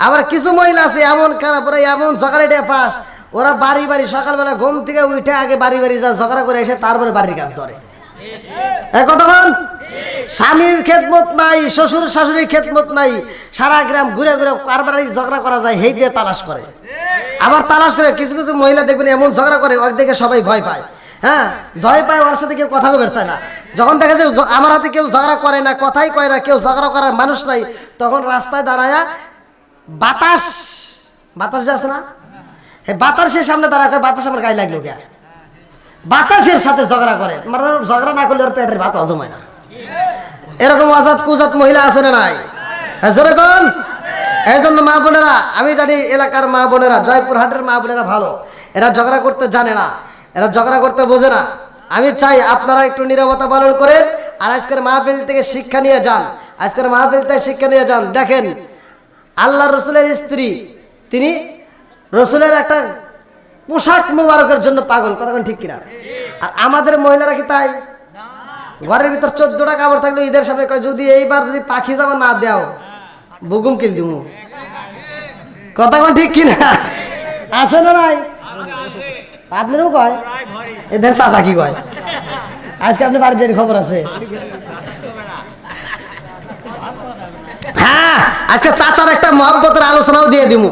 আবার কিছু মহিলা আছে এমন খারাপ, ওরা এমন ঝগড়াটে ফাস্ট, ওরা বাড়ি বাড়ি সকালবেলা ঘুম থেকে উঠে আগে বাড়ি বাড়ি যা ঝগড়া করে এসে তারপরে বাড়ির কাজ ধরে। কথা বল, স্বামীর খেদমত নাই, শ্বশুর শাশুড়ির খেদমত নাই, সারা গ্রাম ঘুরে ঘুরে কারবার ঝগড়া করা যায় সেই দিয়ে তালাশ করে। আবার তালাশ করে কিছু কিছু মহিলা দেখবেন এমন ঝগড়া করে ওর দেখে সবাই ভয় পায়। হ্যাঁ, ভয় পায়, ওর সাথে কেউ কথা বলতে চায় না। যখন দেখা যায় আমার হাতে কেউ ঝগড়া করে না, কথাই কয় না, কেউ ঝগড়া করার মানুষ নাই, তখন রাস্তায় দাঁড়ায়া বাতাস বাতাস যে আছে না, বাতাসের সামনে দাঁড়ায়, বাতাস আমার গায়ে লাগলো কে, বাতাসের সাথে ঝগড়া করে। মানে ঝগড়া না করলে ওর পেটের ভাত হজম হয় না। এরকম আজাদ কুজাত মহিলা আছে না নাই? যেরকম এই জন্য মা বোনেরা, আমি জানি এলাকার মা বোনেরা, জয়পুরহাটের মা বোনেরা ভালো, এরা ঝগড়া করতে জানে না, এরা ঝগড়া করতে বোঝে না। আমি চাই আপনারা একটু নীরবতা পালন করেন আর আজকের মাহফিল থেকে শিক্ষা নিয়ে যান। আজকের মাহফিল থেকে শিক্ষা নিয়ে যান। দেখেন, আল্লাহ রসুলের স্ত্রী, তিনি রসুলের একটা পোশাক মুবারকের জন্য পাগল। কথা ঠিক কিনা? আর আমাদের মহিলারা কি তাই? ঘরের ভিতর 14টা কাপড় থাকলে ঈদের সামনে কয় যদি এইবার যদি পাখি জামা না দেও বুগুম কিল দিমু। কথা ঠিক কিনা? আছে না নাই? আপনারও কয়, এদের চাচা কি কয়? আজকে আপনি বাড়ির যে খবর আছে। হ্যাঁ, আজকে চাচার একটা মহব্বতের আলোচনাও দিয়ে দিমু।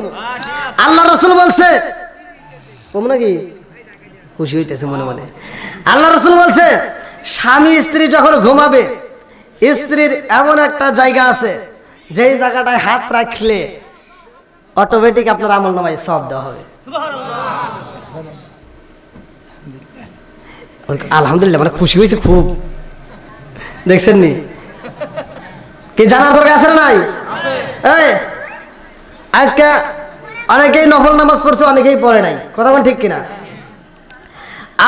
আল্লাহ রসুল বলছে, কম নাকি খুশি হইতেছে মনে মনে। আল্লাহ রসুল বলছে, স্বামী স্ত্রী যখন ঘুমাবে, স্ত্রীর এমন একটা জায়গা আছে যেই জায়গাটায় হাত রাখলে অটোমেটিক আপনার আমল নামায় সওয়াব দেওয়া হবে। আলহামদুলিল্লাহ, মানে খুশি হয়েছে খুব। দেখছেন নি? কি জানার দরকার আছে না নাই? এই আজকে অনেকেই নফল নামাজ পড়ছে, অনেকেই পড়ে নাই। কথা বল ঠিক কিনা?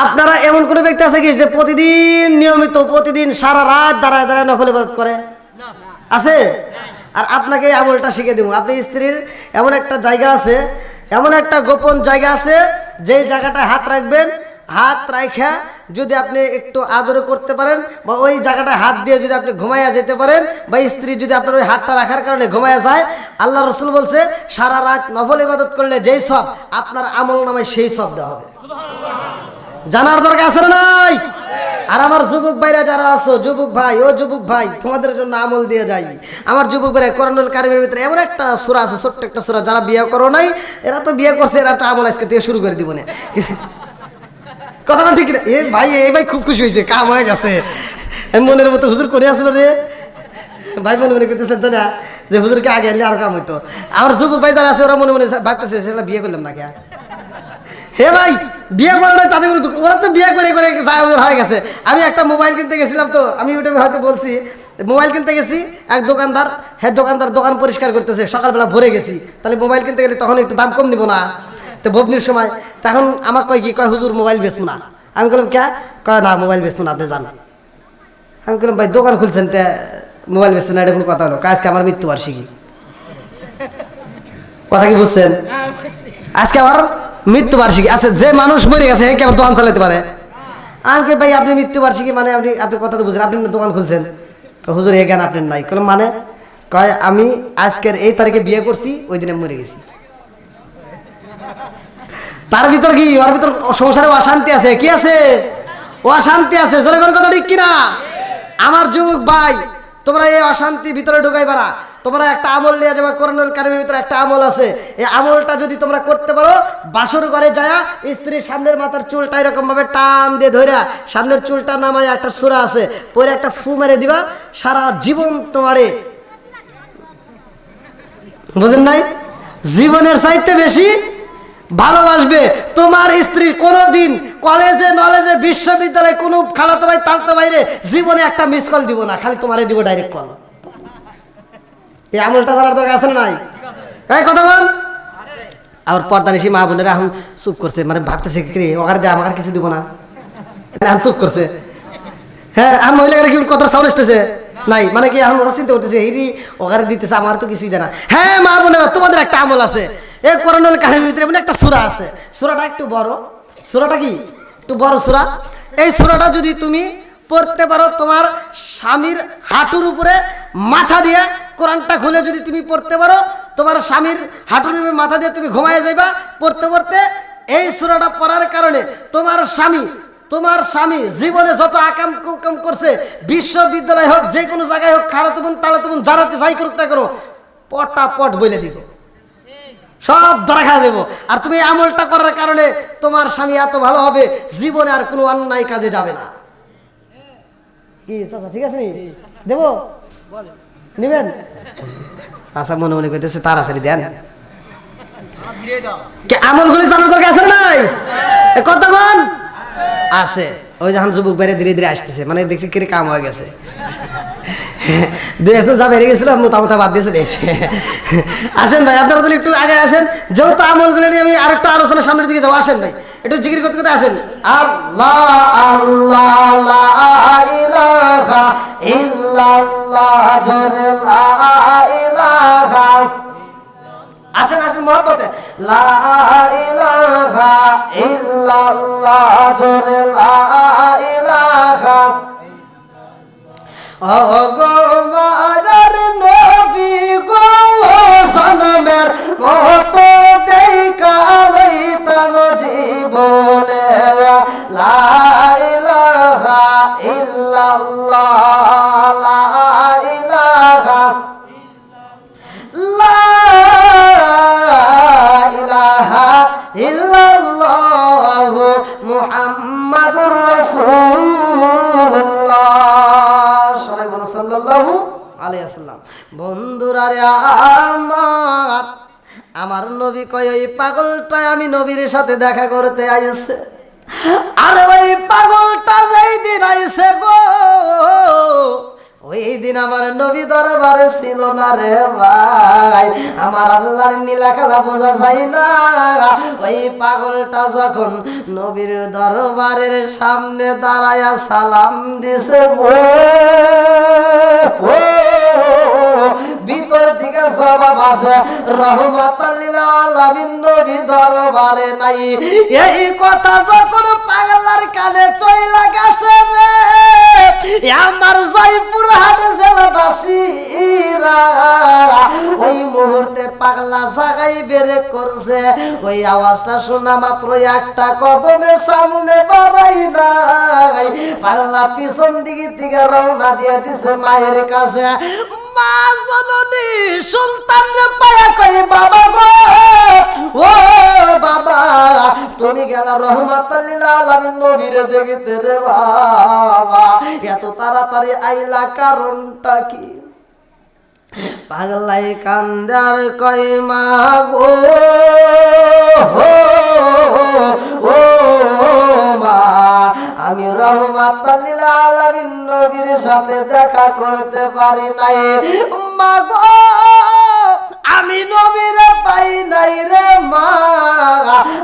আপনারা এমন কোনো ব্যক্তি আছে কি যে প্রতিদিন নিয়মিত প্রতিদিন সারা রাত দাঁড়ায় দাঁড়ায় নফল ইবাদত করে? আছে? আর আপনাকে এই আমলটা শিখে দেবো। আপনি স্ত্রীর এমন একটা জায়গা আছে, এমন একটা গোপন জায়গা আছে, যেই জায়গাটায় হাত রাখবেন, হাত রাখা যদি আপনি একটু আদর করতে পারেন বা ওই জায়গাটায় হাত দিয়ে যদি আপনি ঘুমাইয়া যেতে পারেন বা স্ত্রী যদি আপনার ওই হাতটা রাখার কারণে ঘুমাইয়া যায়, আল্লাহ রসুল বলছে সারা রাত নফল ইবাদত করলে যেই সব আপনার আমল নামায় সেই সব দেওয়া হবে। জানার দরকার আছে না নাই? আর আমার যুবক ভাইরা যারা আছো, যুবক ভাই, ও যুবক ভাই, তোমাদের জন্য আমল দিয়ে যাই। আমার যুবক ভাইরা, কোরআনুল কারীমের ভিতরে এমন একটা সূরা আছে, ছোট্ট একটা সূরা, যারা বিয়ে করো নাই এরা তো বিয়ে করছে, এরা একটা আমল আজকে থেকে শুরু করে দিব না। কথা ঠিক না? এ ভাই, এই ভাই খুব খুশি হয়েছে, কাম হয়ে গেছে। মনের মতো হুজুর করে আসলো রে ভাই, মনে মনে করতেছেন তো না যে হুজুরকে আগে আনলে আর কাম হইতো। আমার যুবক ভাই যারা আছে ওরা মনে মনে ভাবতেছে সেটা বিয়ে করলাম না কে। হে ভাই, বিয়ে করে নাই তাদের, ওরা তো বিয়ে করে করে হয়ে গেছে। আমি একটা মোবাইল কিনতে গেছিলাম, তো আমি ইউটিউবে হয়তো বলছি, মোবাইল কিনতে গেছি, এক দোকানদার, হ্যাঁ দোকানদার দোকান পরিষ্কার করতেছে, সকালবেলা ভরে গেছি, তাহলে মোবাইল কিনতে গেলে তখন একটু দাম কম নিব না? তো ভবনির সময় তখন আমার কয় কি, কয় হুজুর মোবাইল বেচবো না। আমি বললাম কে? কয় না মোবাইল বেচবো না, আপনি জান। আমি বললাম ভাই দোকান খুলছেন তে মোবাইল বেচবো না, এটা কোনো কথা হলো? আজকে আমার মৃত্যুবার্ষিকী। কথা কি বুঝছেন? আজকে আমার মৃত্যুবার্ষিকী আছে, যে মানুষ মরে গেছে হে কি আমার দোকান চালাতে পারে? আমি কে ভাই আপনি মৃত্যুবার্ষিকী মানে আপনি কথা তো বুঝলেন, আপনি দোকান খুলছেন। হুজুর এ জ্ঞান আপনার নাই। কোনো মানে? কয় আমি আজকের এই তারিখে বিয়ে করছি, ওই দিনে মরে গেছি। তার ভিতর কি, ওর ভিতর সংসারে অশান্তি আছে। কি আছে? অশান্তি আছে। জনগণ কথা ঠিক কিনা? আমার যুবক ভাই, তোমরা এই অশান্তি ভিতরে ঢুকাইবা না। তোমরা একটা আমল নিয়ে যাবে, কোরআনুল কারীমের ভিতরে একটা আমল আছে। এই আমলটা যদি তোমরা করতে পারো, বাসর ঘরে যায় স্ত্রীর সামনের মাথার চুলটা এরকম ভাবে টান দিয়ে ধইরা সামনের চুলটা নামায় একটা সূরা আছে পরে একটা ফু মেরে দিবা, সারা জীবন তোমারে, বুঝেন নাই, জীবনের চাইতে বেশি ভালোবাসবে। তোমার স্ত্রী কোনোদিন কলেজে নলেজে বিশ্ববিদ্যালয়ে কোনো খালাতো ভাই তালতো বাইরে জীবনে একটা মিস কল দিব না, খালি তোমারে দিব ডাইরেক্ট কল। এই আমলটা জানার দরকার আছে না নাই? এই কথা বল। আর পর্দানিশী মা বোনেরা এখন চুপ করছে, মানে ভাবতেছে কি ওখানে দিয়ে আমার কিছু দিব না, এখন চুপ করছে। হ্যাঁ, আর মহিলারা কি কথা সাউন্ড আসতেছে নাই, মানে কি এখন ওরা চিন্তা করতেছে হিরি ওখানে দিতেছে, আমার তো কিছুই জানা। হ্যাঁ মা বোনেরা, তোমাদের একটা আমল আছে, এই কোরআনুল কারিমের ভিতরে এমন একটা সূরা আছে, সূরাটা একটু বড়, সূরাটা কি একটু বড় সূরা। এই সূরাটা যদি তুমি পড়তে পারো, তোমার স্বামীর হাঁটুর উপরে মাথা দিয়ে কোরআনটা খুলে যদি তুমি পড়তে পারো, তোমার স্বামীর হাঁটুর উপরে মাথা দিয়ে তুমি ঘুমায় যাইবা পড়তে পড়তে। এই সূরাটা পড়ার কারণে তোমার স্বামী জীবনে যত আকাম কুকাম করছে, বিশ্ববিদ্যালয় হোক, যে কোনো জায়গায় হোক, খারাতুবন তালাতুবন জানাতে যাই করুক না কেন, পটাপট বলে দিব, সব ধরা খা দেবো। আর তুমি এই আমলটা করার কারণে তোমার স্বামী এত ভালো হবে, জীবনে আর কোনো অন্যায় কাজে যাবে না। কি চাচা ঠিক আছে নি দেবো, নিবেন? চাচা মনে মনে করতেছে তাড়াতাড়ি দেন, আমলগুলি জানার দরকার আছে না নাই? কতক্ষণ আছে? ওই যখন যুবক বাইরে ধীরে ধীরে আসতেছে, মানে দেখছি কি কাম হয়ে গেছে, দুই একজন যা বেড়ে গেছিল মোটামুটি বাদ দিয়ে চলে এসেছে। আসেন ভাই, আপনারা তাহলে একটু আগে আসেন, যেহেতু আমলগুলো নিয়ে আমি আরেকটা আলোচনা সামনের দিকে যাবো। আসেন ভাই, একটু জিকির করতে করতে আসেন। আল্লাহ আল্লাহ লা ইলাহা ইল্লাল্লাহ জোরে লা ইলাহা। আসেন আসেন মহব্বতে, লা ইলাহা ইল্লাল্লাহ জোরে লা ইলাহা। ও গো মাদার নবী গো সনমের কত দেখা লইতাম জীবনে, লা ইলাহা ইল্লাল্লাহ লা ইলাহা লা ইলাহা ইল্লাল্লাহ মুহাম্মাদুর রাসূলুল্লাহ সাল্লাল্লাহু আলাইহি ওয়াসাল্লাম। বন্ধুরা রে আমার নবী কয়, ওই পাগলটা আমি নবীর সাথে দেখা করতে আইছে। আরে ওই পাগলটা যেই দিন আইছে গো, ওই দিন আমার নবী দরবারে ছিল না রে ভাই। আমার আল্লাহর নীলা খেলা বোঝা যায় না। ওই পাগলটা যখন নবীর দরবারের সামনে দাঁড়ায়া সালাম দিছে, ভিতর থেকে জবাব আসে, রহমাতাল লিল আলামিন নবী দরবারে নাই। এই কথা যখন পাগলার কানে চইলা গেছে রে, আমার জয়পুর হাট জেলাবাসীরা ওই মুহূর্তে পাগলা জাগাই বের করছে। ওই আওয়াজটা শোনা মাত্র একটা কদমের সামনে বাড়াই নাই, পাগলা পিছন দিকে থেকে রওনা দিয়ে দিছে মায়ের কাছে। মা জননী সন্তান রে পায়া কই, বাবা গো ও বাবা, তুমি গেলা রহমাতাল লিল আলামিন নবীর দেখিতে রে বাবা, এত তাড়াতাড়ি আইলা কারণটা কি? পাগলাই কান্দার কই, মা গো ও মা, আমি রহমাতাল লিল আলামিন নবীর সাথে দেখা করতে পারি নাই। মা গো আমি নবীরে পাই নাই রে মা,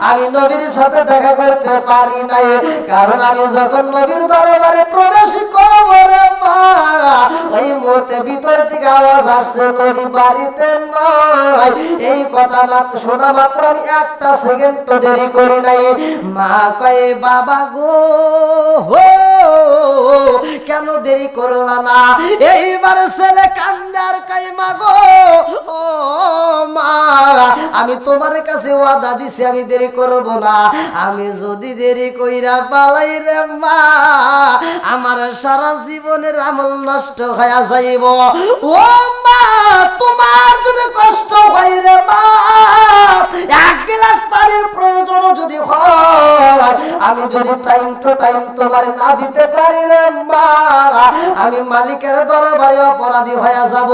আমি নবীর সাথে দেখা করতে পারি নাই, কারণ আমি যখন নবীর দরবারে প্রবেশ করব রে মা, ওই মুহূর্তে ভিতর থেকে আওয়াজ আসছে নবী বাড়িতে নাই। এই কথা মাত্র শোনা মাত্র আমি একটা সেকেন্ড দেরি করি নাই। মা কয়, বাবা গো হো কেন দেরি করলা না? এইবার ছেলে কান্দার কয়, মা গো ও মা, আমি তোমার কাছে ওয়াদা দিছি আমি দেরি করব না। আমি যদি দেরি কইরা পালাই রে মা, আমার সারা জীবনের আমল নষ্ট হয়ে যাইব। ও মা, তোমার যদি কষ্ট হয় রে মা, এক গ্লাস পানির প্রয়োজন যদি হয়, আমি যদি টাইম টু টাইম তোমার না দিতে পারি রে মা, আমি মালিকের দরবারে অপরাধী হয়ে যাব।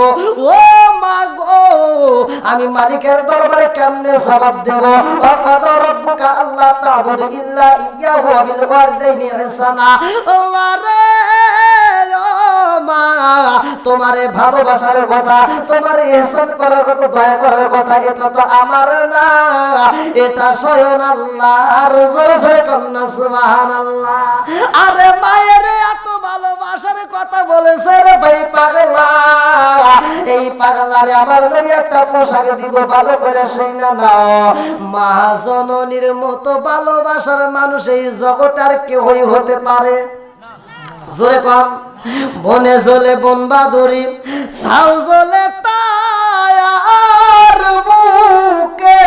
ও মা গো, আমি মালিকের দরবারে কেমনে জবাব দেব? ওয়াকাদা রাব্বুকা আল্লা তা'বুদু ইল্লা ইয়্যাহু ওয়া বিল ওয়ালিদাইনি ইহসানা। ও মারে ও মা তোমারে ভালোবাসার কথা, তোমারে ইহসান করার কথা, দয়া করার কথা এটা তো আমার না, এটা স্বয়ং আল্লাহর। জোরে জোরে কন্যা সুবহানাল্লাহ। আরে মায়ের এত ভালোবাসার কথা বলেছে রে ভাই পাগলা, এই পাগলারে আমার নবী একটা পোশাক দিব, ভালো করে শুনে নাও। মা জননীর মতো ভালোবাসার মানুষ এই জগতে আর কেউই হতে পারে? জোরে কম। বনে জলে বন বাদুরি, ছাও জলে তায়ার বুকে,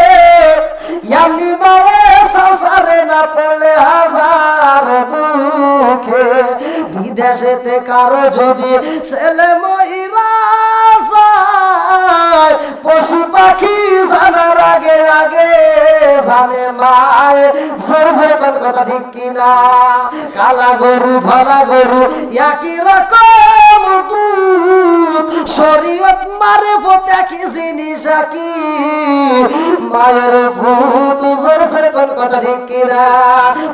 এমনি মায়ে সংসারে না পড়লে হাজার দুঃখে। বিদেশেতে কারো যদি ছেলে মহিলা যায়, পশু পাখি জানার আগে আগে জানে মায়। কথা ঠিক কিনা? কালা গরু ধলা গরু একই রকম দুধ, শরীয়ত মারে ফতে কি জিনিস কি মায়ের ভূত। কথা ঠিক কিনা?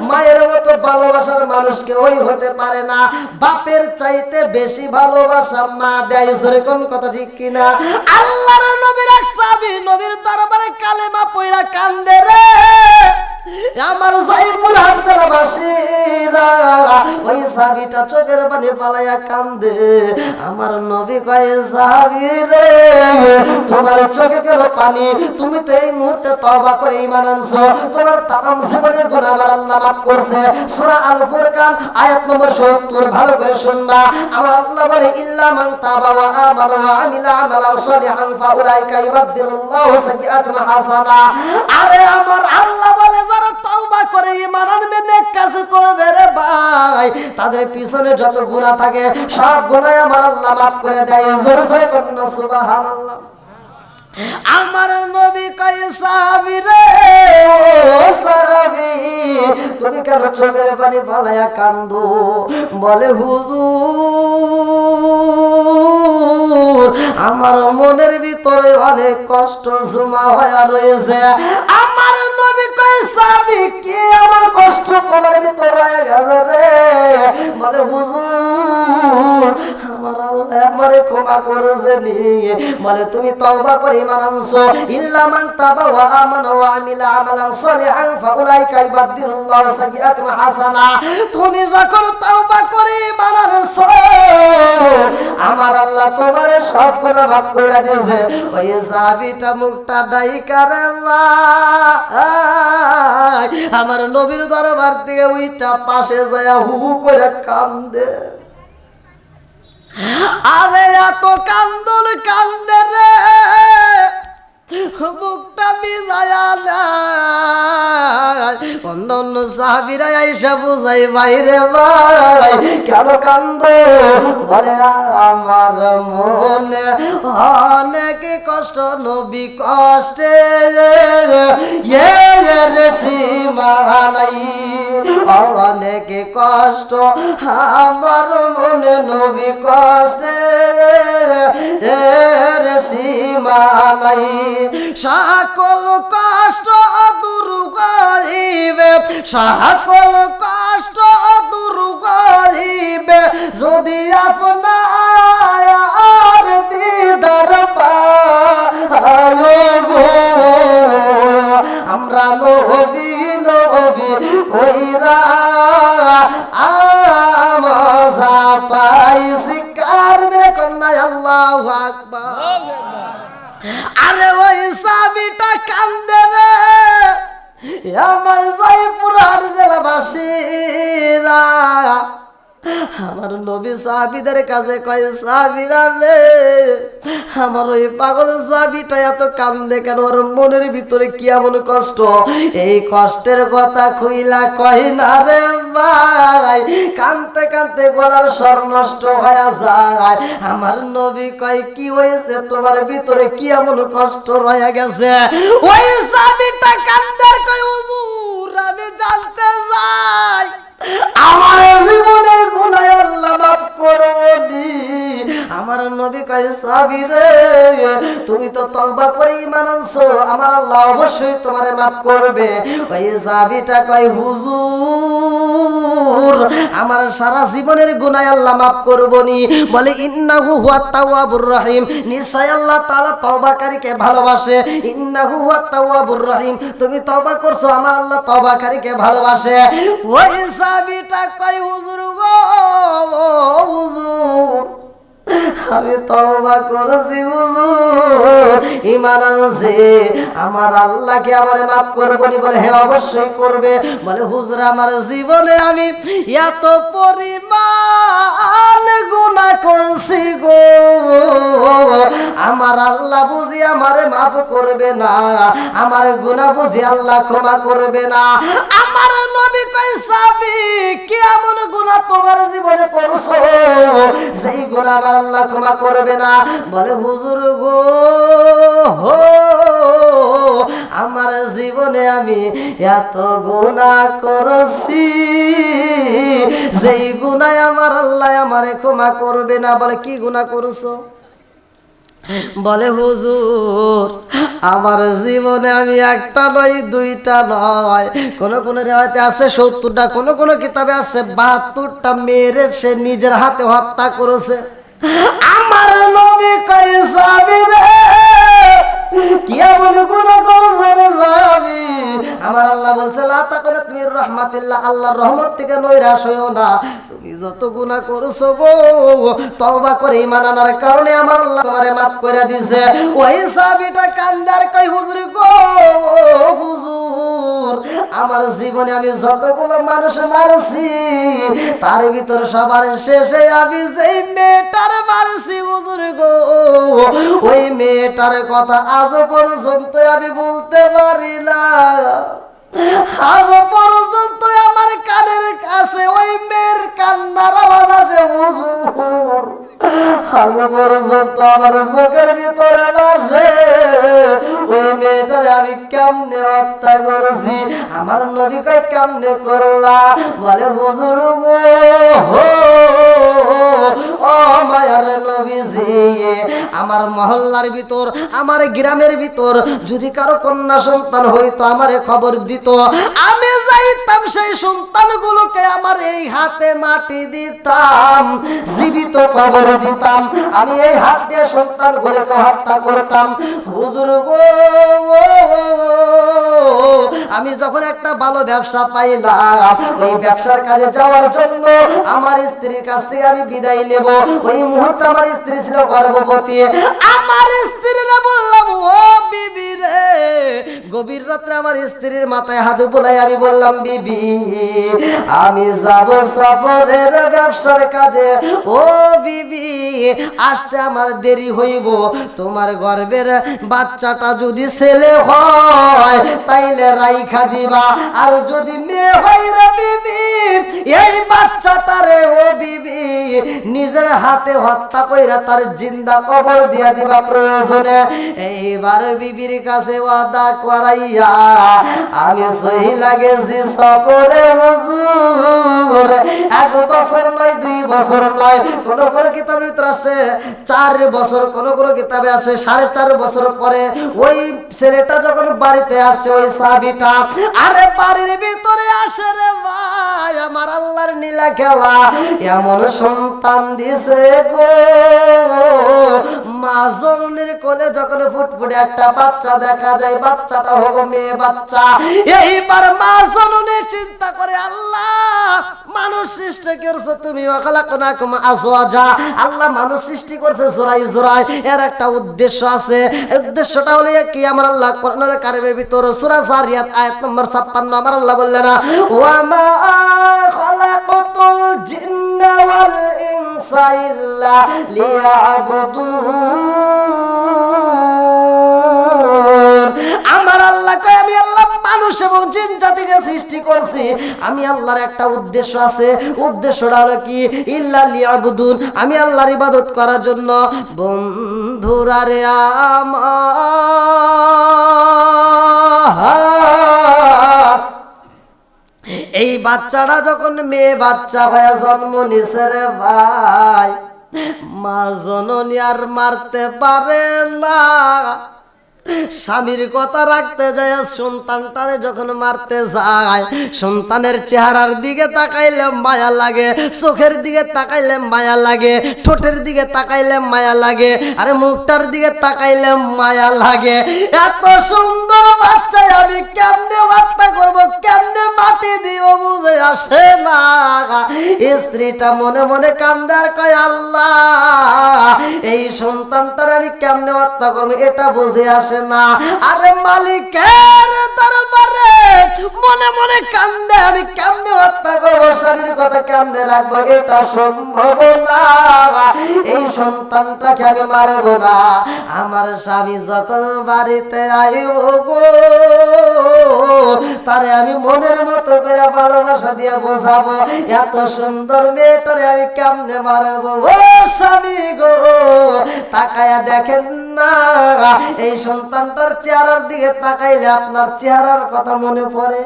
মায়ের মতো ভালোবাসার মানুষ কেউই হতে পারে না। বাপের চাইতে বেশি ভালোবাসা মা দেয়। সেরকম কথা ঠিক কিনা? আল্লাহর নবীর এক সাহাবী নবীর দরবারে কালেমা পয়রা কান্দে রে। আমার জয়পুর হাজারাবাসীরা ওই সাহাবীটা চোখের পানি ফালাইয়া কান্দে। আমার নবী কয়ে সাহাবী রে, তোমার চোখে কেন পানি? তুমি তো এই মুহূর্তে তওবা করে ঈমান আনছো, তোমার তামাম জীবনের গুনাহ আমার আল্লাহ মাফ করছে। সূরা আল ফুরকান আয়াত নম্বর 70 ভালো করে শুনবা। আমার আল্লাহ বলে ইল্লা মান তাবা ওয়া আমানা ওয়া আমিলা আমালান সালিহান ফাউলাইকা ইউবাদদিলুল্লাহু সাইয়্যাতিহিম হাসানা। আরে আমার আল্লাহ বলে যারা তওবা করে ঈমান আনবে, নেক কাজ করবে রে ভাই, তাদের পিছনে যত গুনাহ থাকে সব গুনাহ আমার আল্লাহ মাফ করে দেয়। জোরে জোরে কন্যা সুবহানাল্লাহ। আমার নবী কয় সাহাবী রে, ও সাহাবী তুমি কেন চোখের পানি ফালাইয়া কান্দো? বলে হুজুর আমার মনের ভিতরে অনেক কষ্ট জমা হয়ে রয়েছে। আমার নবী কয় সাহাবী কি আমার কষ্ট তোমার ভিতরে রয়ে গেছে রে? বলে হুজুর আমার আল্লাহ আমারে ক্ষমা করেছে নি। বলে তুমি তওবা করে ঈমান আনছো, ইল্লা মান তাবা ওয়া আমানা ওয়া আমিলা আমালান সালিহান ফাউলাইকা ইউবাদদিলুল্লাহু সাইয়্যাতিহিম হাসানা। তুমি যখন তওবা করে ঈমান আনছো, আমার আল্লাহ তোমারে সব গুনাহ মাফ করে দিয়েছে। ওই সাহাবীটা মুখটা ডাইকা রে ভাই আমার নবীর দরবার থেকে ওইটা পাশে যায় হু হু করে কান্দে। আরে এত কান্দন কান্দে রে, বুকটা ভিজায়া যায়। অন্য সাহাবীরা আইসা বুঝাই বাইরে ভাই কেন কান্দ? বলে আমার মনে অনেক কষ্ট, নবী কষ্টে এর সীমা নাই। অনেক কষ্ট আমার মনে, নবী কষ্টে এর সীমা নাই। সকল কষ্ট দূর করিবে, সকল কষ্ট দূর করিবে যদি আপনার দিদার পাইবো। আমরা নবী নবী কইরা আমজা পাইছি কার মেরে কন্যা। আল্লাহু আকবার। আরে ওই সাহাবীটা কান্দে রে, আমার জয়পুর হাট জেলাবাসীরা। আমার নবী সাহাবীদের কাছে কয় সাহাবীরা রে, আমার ওই পাগল সাহাবীটা এত কান্দে কেন? ওর মনের ভিতরে কি এমন কষ্ট? এই কষ্টের কথা কইলা কয় না রে ভাই, কানতে কানতে গলার স্বর নষ্ট হয়ে যায়। আমার নবী কয় কি হয়েছে তোমার ভিতরে, কি এমন কষ্ট রয়ে গেছে? ওই সাহাবীটা কান্দার কয় হুজুর আমি জানতে চাই আমার জীবনের গুনাহ আল্লাহ মাফ করবে। আমার নবী কয় সাহাবী রে, তুমি তো তওবা করে ঈমান আনছো, আমার আল্লাহ অবশ্যই তোমারে মাফ করবে। ওই সাহাবীটা কয় হুজুর হুজুর আমার সারা জীবনের গুনাহ আল্লাহ মাফ করবনি। বলে ইন্নাহু হুয়াত তাওয়াবুর রহিম, নিশ্চয় আল্লাহ তাআলা তওবাকারীকে ভালোবাসে। ইন্নাহু হুয়াত তাওয়াবুর রহিম, তুমি তওবা করছো, আমার আল্লাহ তওবাকারীকে ভালোবাসে। ওই সাহাবীটা কই হুজুর গো হুজুর আমি তওবা করেছি হুজুর, ঈমান আনছি, আমার আল্লাহকে আমারে maaf করবেনি? বলে হ্যাঁ অবশ্যই করবে। বলে হুজুর আমার জীবনে আমি এত পরিমাণ গুনাহ করছি গো, আমার আল্লাহ বুঝি আমারে maaf করবে না, আমার গুনাহ বুঝি আল্লাহ ক্ষমা করবে না। আমার নবী কই সাহাবী কি এমন গুনাহ তোমার জীবনে করছো যেই গুনাহ আমার আল্লাহ ক্ষমা করবে না? বলে হুজুর গো আমার জীবনে আমি এত গুনাহ করেছি যেই গুনাহ আমার আল্লাহ আমারে ক্ষমা করবে না। বলে কি গুনাহ করেছো? বলে হুজুর আমার জীবনে আমি একটা নয় দুইটা নয়, কোন কোন রিওয়ায়াতে আছে 70টা, কোন কোন কিতাবে আছে 72টা মেয়েরে সে নিজের হাতে হত্যা করেছে। আমার নবী কয় সাহাবী রে কি এমন গুনাহ করছো রে সাহাবী? আমার আল্লাহ বলছে লা তাকুনাত মির রাহমাতিল্লাহ, আল্লাহর রহমত থেকে নৈরাশ হইও না। তুমি যত গুনাহ করছো গো তওবা করে ঈমান আনার কারণে আমার আল্লাহ তোমারে maaf করে দিয়েছে। ওই সাহাবীটা কান্দার কই হুজুর গো হুজুর আমার জীবনে আমি যতগুলো মানুষ মারছি তার ভিতর সবার শেষে আমি যেই মেয়েটার মারছি হুজুর গো ওই মেয়েটার কথা আজ পর্যন্ত আমি বলতে পারি না। আজ পর্যন্ত আমার কানের কাছে ওই মেয়ের কান্নার আওয়াজ আসে হুজুর, আজ পর্যন্ত আমার চোখের ভিতরে আসে ওই মেয়েটারে আমি কেমনে হত্যা করেছি। আমার নবী কয় কেমনে করলা? বলে হুজুর গো ও মায়ার নবীজি আমার মহল্লার ভিতর আমার গ্রামের ভিতর যদি কারো কন্যা সন্তান হইতো আমারে খবর দিত, আমি যাইতাম সেই সন্তানগুলোকে আমার এই হাতে মাটি দিতাম, জীবিত কবর দিতাম, আমি এই হাত দিয়ে সন্তানগুলোকে হত্যা করতাম। হুজুর গো আমি যখন একটা ভালো ব্যবসা পাইলাম ওই ব্যবসার কাজে যাওয়ার জন্য আমার স্ত্রীর কাছ থেকে আমি বিদায় নেব, ওই মুহূর্তে আমার স্ত্রী ছিল গর্ভবতী। আমার স্ত্রীরে বললাম ও বিবি রে, গভীর রাত্রে আমার স্ত্রীর মাথায় হাত বুলাই আমি বললাম বিবি আমি যাব সফরের ব্যবসার কাজে, ও বিবি আসতে আমার দেরি হইব, তোমার গর্ভের বাচ্চাটা যদি ছেলে হয় তাইলে রাইখা দিবা, আর যদি মেয়ে হয় রে বিবি এই বাচ্চাটারে ও বিবি নিজের হাতে হত্যা কইরা তার জিন্দা কবর দিয়া দিবা প্রয়োজনে। এইবার বিবির কাছে ওয়াদা করাইয়া আমি সহি লাগেছি সফরে হুজুর, 1 বছর নয় 2 বছর নয়, কোন কোন কিতাবের ভিতর আছে 4 বছর, কোন কোন কিতাবে আছে 4.5 বছর পরে ওই ছেলেটা যখন বাড়িতে আসে ওই সাহাবীটা আরে বাড়ির ভিতরে আসে রে ভাই আমার আল্লাহর নীলা খেলা এমন সন্তান দিছে গো, মা জননীর কোলে যখন ফুটফুটে একটা বাচ্চা দেখা যায় বাচ্চাটা হলো মেয়ে বাচ্চা। এইবার মা জননী চিন্তা করে আল্লাহ মানুষ সৃষ্টি করছে তুমি ওয়াখালাকনাকুম আজওয়াজা, আল্লাহ মানুষ সৃষ্টি করছে জোড়ায় জোড়ায়, এর একটা উদ্দেশ্য আছে, উদ্দেশ্যটা হলো কি আমার আল্লাহ কোরআনের কারিমের ভিতর সূরা জারিয়াত আয়াত নম্বর 56 আমার আল্লাহ বললেন ওয়া মা খালাকাতুল জিন্না ওয়াল ইনসা ইল্লা লিয়াবুদুন। আমার আল্লাহ কয় আমি আল্লাহ মানুষ এবং জিন জাতিকে সৃষ্টি করছি, আমি আল্লাহর একটা উদ্দেশ্য আছে, উদ্দেশ্যটা হলো কি ইল্লা লিয়াবুদুন, আমি আল্লাহর ইবাদত করার জন্য। বন্ধুরা রে আমার এই বাচ্চাটা যখন মেয়ে বাচ্চা হয়ে জন্ম নিছে রে ভাই মা জননী আর মারতে পারে না, স্বামীর কথা রাখতে যায় সন্তানটারে যখন মারতে যায়, সন্তানের চেহারার দিকে তাকাইলে মায়া লাগে, চোখের দিকে তাকাইলে মায়া লাগে, ঠোঁটের দিকে তাকাইলে মায়া লাগে, আরে মুখটার দিকে তাকাইলে মায়া লাগে। এত সুন্দর বাচ্চা আমি কেমনে হত্যা করব, কেমনে মাটি দিব বুঝে আসে না। স্ত্রীটা মনে মনে কান্দে আর কয় আল্লাহ এই সন্তানটার আমি কেমনে হত্যা করবো এটা বুঝে আসে না। আরে মালিকের দরবারে মনে মনে কান্দে আমি কেমনে হত্যা করবো, স্বামীর কথা কেমনে রাখবো, এটা সম্ভব না। এই সন্তানটাকে আমি মারবো না। আমার স্বামী যখন বাড়িতে আইব গো, তারে আমি মনের মতো করে ভালোবাসা দিয়ে বোঝাবো। এত সুন্দর মেয়েটারে আমি কেমনে মারবো। ও স্বামী গো, তাকায়া দেখেন না, এই সন্তানটার চেহারার দিকে তাকাইলে আপনার চেহারার কথা মনে পড়ে।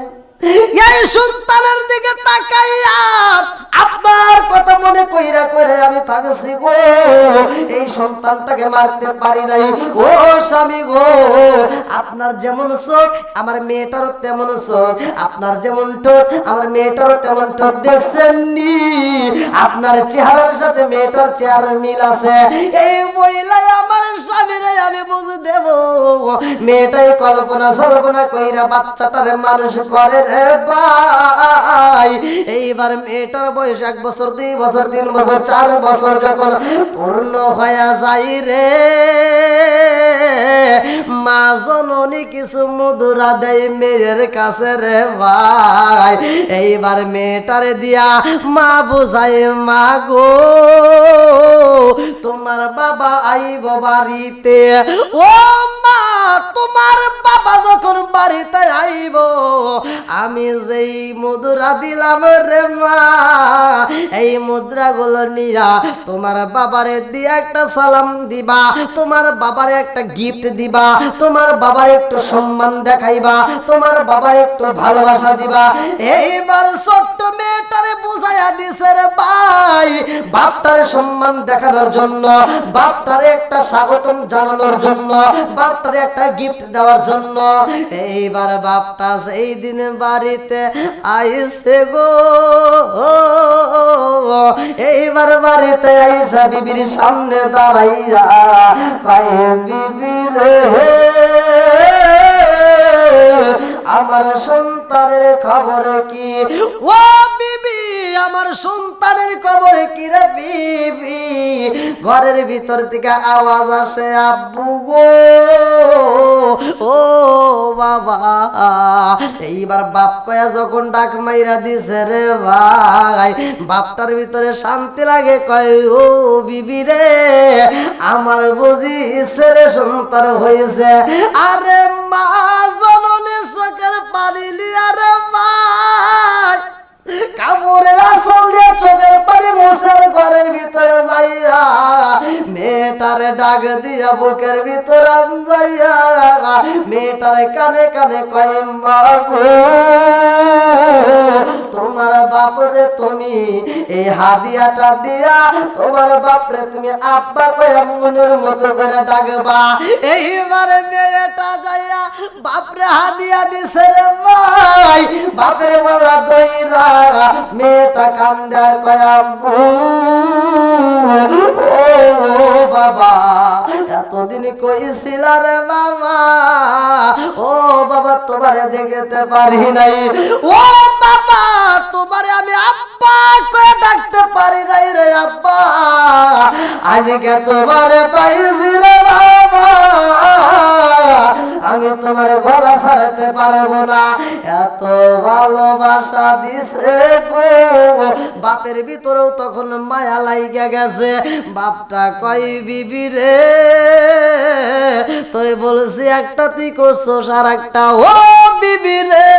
এই সন্তানের দিকে তাকাইয়া আপনার কথা মনে কইরা করে আমি থাকছি গো। এই সন্তানটাকে মারতে পারি নাই। ও স্বামী গো, আপনার যেমন চোখ আমার মেয়েটারও তেমন চোখ, আপনার যেমন ঠোঁট আমার মেয়েটারও তেমন ঠোঁট, দেখছেন নি আপনার চেহারার সাথে মেয়েটার চেহারার মিল আছে। এই বইলাই আমার স্বামীরে আমি বুঝে দেব। মেয়েটাই কল্পনা সল্পনা কইরা বাচ্চাটারে মানুষ করে রে ভাই। এইবার মেয়েটার বয়স 1 বছর 2 বছর 3 বছর 4 বছর যখন পূর্ণ হয়ে যায় রে, মা জননী কিছু মুদ্রা দেয় মেয়ের কাছে রে ভাই। এইবার মেয়েটারে দিয়া মা বুঝায়, মা গো তোমার বাবা আইব বাড়িতে। ও মা, তোমার বাবা যখন বাড়িতে আইব আমি যেই মুদ্রা দিলাম রে মা, এই মুদ্রাগুলো নিয়া তোমার বাবারে দিয়ে একটা সালাম দিবা, তোমার বাবারে একটা গিফট দিবা, তোমার বাবার একটু সম্মান দেখাইবা, তোমার বাবার একটু ভালোবাসা দিবা। এইবার ছোট্ট মেয়েটারে বুঝাইয়া দিছে রে ভাই, বাপটারে সম্মান দেখানোর জন্য, বাপটারে একটা স্বাগতম জানানোর জন্য, বাপটারে একটা গিফট দেওয়ার জন্য। এইবার বাপটা সেই দিন বাড়িতে আইছে গো। এইবার বাড়িতে আইসা বিবির সামনে দাঁড়াইয়া কয়, বিবি রে আমার সন্তানের খবর কি? ও বিবি আমার সন্তানের খবর কি রে বিবি? ঘরের ভিতর থেকে আওয়াজ আসে, আব্বু গো, ও বাবা। এইবার বাপ কয়া যখন ডাক মাইরা দিছে রে ভাই, বাপটার ভিতরে শান্তি লাগে, কয় ও বিবি রে আমার বুঝি ছেলে সন্তান হয়েছে। আরে মা জননী চোখের পানি লিয়া রে ভাই, কাপড়ের আসল দিয়ে চোখের পানি মোছার ঘরের ভিতরে যাইয়া মেয়েটারে ডাক দিয়া বুকের ভিতরে যাইয়া মেয়েটারে কানে কানে কয়, মা গো তোমার বাপরে তুমি এই হাদিয়াটা দিয়া তোমার বাপরে তুমি আব্বা কয়া মনের মতো করে ডাকবা। এইবারে মেয়েটা যাইয়া বাপরে হাদিয়া দিছে রে ভাই, বাপরে বলা দইরা মেয়েটা কান্দে কয়, আব্বু ও বাবা এতদিন কইছিল রে বাবা, ও বাবা তোমারে দেখতে পারি নাই, ও বাবা তোমারে আমি আব্বা কয়ে ডাকতে পারি নাই রে আব্বা, আজকে তোমারে পাইছি রে বাবা, আমি তোমার গলা ছাড়তে পারবো না। এত ভালোবাসা দিছে গো। বাপের ভিতরেও তখন মায়া লাইগা গেছে। বাপটা কয়, বিবি রে তোরে বলছি একটা তুই করছস আর একটা। ও বিবি রে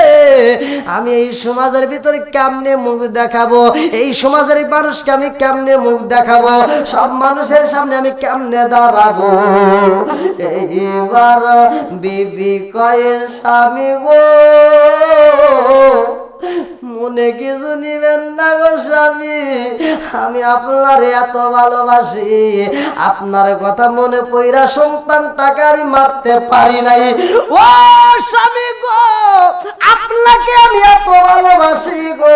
আমি এই সমাজের ভিতরে কেমনে মুখ দেখাবো, এই সমাজের মানুষকে আমি কেমনে মুখ দেখাবো, সব মানুষের সামনে আমি কেমনে দাঁড়াবো। এইবার বিবি কয়, স্বামী গো মনে কিছু নিবেন না গো স্বামী, আমি আপনার এত ভালোবাসি, আপনার কথা মনে পইরা সন্তানটাকে আমি মারতে পারি নাই। ও স্বামী গো, আপনাকে আমি এত ভালোবাসি গো,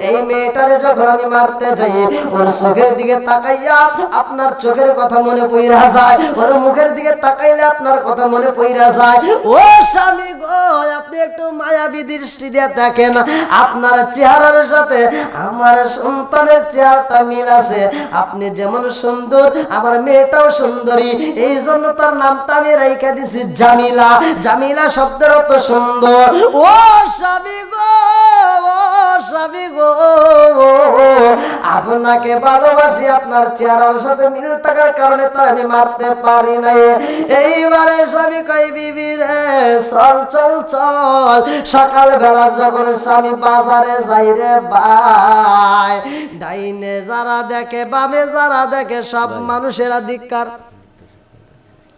এই মেয়েটারে যখন আমি মারতে যাই ওর চোখের দিকে তাকাইয়া আপনার চোখের কথা মনে পইরা যায়, ওর মুখের দিকে তাকাইলে আপনার কথা মনে পইরা যায়। ও স্বামী গো, আপনি একটু মায়াবী দৃষ্টি দিয়ে দেখেন, আপনার চেহারার সাথে আমার সন্তানের চেহারাটা মিল আছে। আপনি যেমন সুন্দর, আমার মেয়েটাও সুন্দরী, এই জন্য তার নামটা আমি রাইখা দিছি জামিলা। জামিলা শব্দের অর্থ সুন্দর। ও স্বামী গো, ও স্বামী গো, আপনাকে ভালোবাসি, আপনার চেহারার সাথে মিল থাকার কারণে তো আমি মারতে পারি নাই। এইবারে স্বামী কই বিবি রে চল চল চল, সকাল বেলার যখন স্বামী বাজারে যাই রে ভাই, ডাইনে যারা দেখে বামে যারা দেখে সব মানুষেরা ধিক্কার।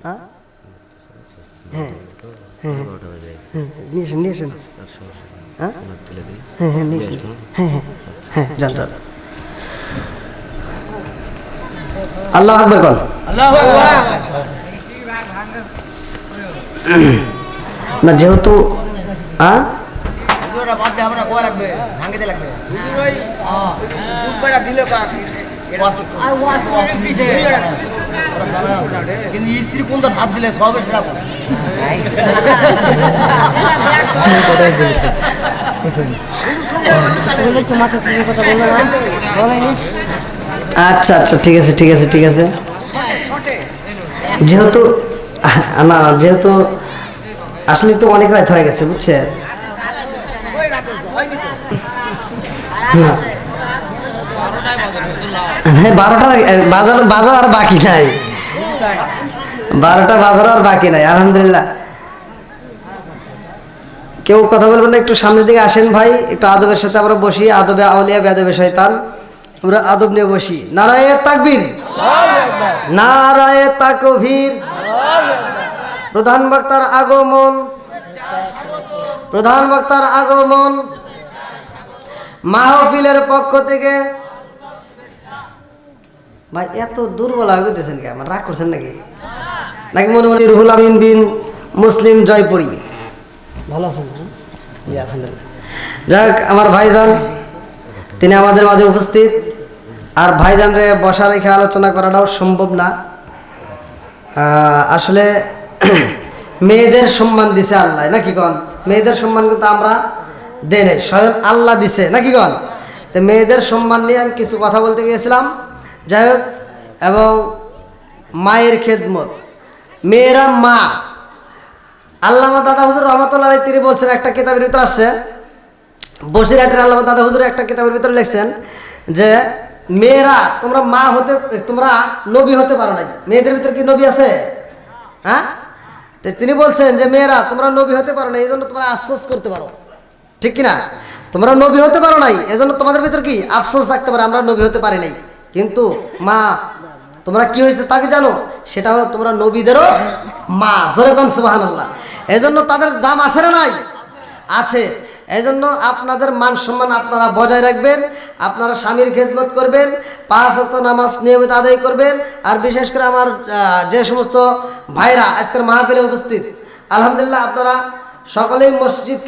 হ্যাঁ হ্যাঁ হ্যাঁ নিয়েছেন নিয়েছেন হ্যাঁ হ্যাঁ হ্যাঁ নিয়েছেন হ্যাঁ হ্যাঁ হ্যাঁ যান যান। আল্লাহ আকবার কর। না যেহেতু কিন্তু স্ত্রী কোনটা হাত দিলে সবে সেটা আচ্ছা আচ্ছা ঠিক আছে ঠিক আছে ঠিক আছে, যেহেতু না যেহেতু আসলে তো অনেক রাত হয়ে গেছে বুঝছেন। হ্যাঁ 12টা বাজার আর বাকি নাই, 12টা বাজার আর বাকি নাই আলহামদুলিল্লাহ। কেউ কথা বলবেন না, একটু সামনের দিকে আসেন ভাই, একটু আদবের সাথে আমরা বসি, আদবে আউলিয়া বেদবে শয়তান, আমরা আদব নিয়ে বসি। নারায়ে তাকবীর, নারায়ে তাকবীর। প্রধান বক্তার আগমন, প্রধান বক্তার আগমন মাহফিলের পক্ষ থেকে। ভাই এত দুর্বল হয়ে গেছেন কে, আমার রাগ করছেন নাকি? নাকি মনে মনে রুহুল আমিন বিন মুসলিম জয়পুরি ভালো আছেন? আলহামদুলিল্লাহ। যাক আমার ভাইজান তিনি আমাদের মাঝে উপস্থিত, আর ভাইজানরে বসা রেখে আলোচনা করাটাও সম্ভব না। আসলে মেয়েদের সম্মান দিছে আল্লাহ, নাকি কন? মেয়েদের সম্মান কিন্তু আমরা দেই নাই, স্বয়ং আল্লাহ দিছে, নাকি কন? তো মেয়েদের সম্মান নিয়ে আমি কিছু কথা বলতে গিয়েছিলাম। যাই হোক, এবং মায়ের খেদমত, মেয়েরা মা। আল্লামা দাদা হুজুর রহমতুল্লাহ আলাইহি তিনি বলছেন, একটা কিতাবের ভিতরে আসছে, বসিরহাটের আল্লামা দাদা হুজুর একটা কিতাবের ভিতরে লিখছেন যে মেয়েরা তোমরা মা হতে, তোমরা নবী হতে পারো নাই। মেয়েদের ভিতরে কি নবী আছে? হ্যাঁ, তো তিনি বলছেন যে মেয়েরা তোমরা নবী হতে পারো না, এই জন্য তোমরা আফসোস করতে পারো, ঠিক কিনা? তোমরা নবী হতে পারো নাই, এজন্য তোমাদের ভিতর কি আফসোস থাকতে পারে, আমরা নবী হতে পারি নাই। কিন্তু মা তোমরা কি হয়েছে তাকে জানো, সেটা হলো তোমরা নবীদেরও মা। যেরকম সুবহানাল্লাহ। এই জন্য তাদের দাম আছে না নাই? আছে। এই জন্য আপনাদের মান সম্মান আপনারা বজায় রাখবেন, আপনারা স্বামীর খেদমত করবেন, 5 ওয়াক্ত নামাজ নিয়মিত আদায় করবেন। আর বিশেষ করে আমার যে সমস্ত ভাইরা আজকের মাহফিলে উপস্থিত, আলহামদুলিল্লাহ আপনারা সকলেই মসজিদকে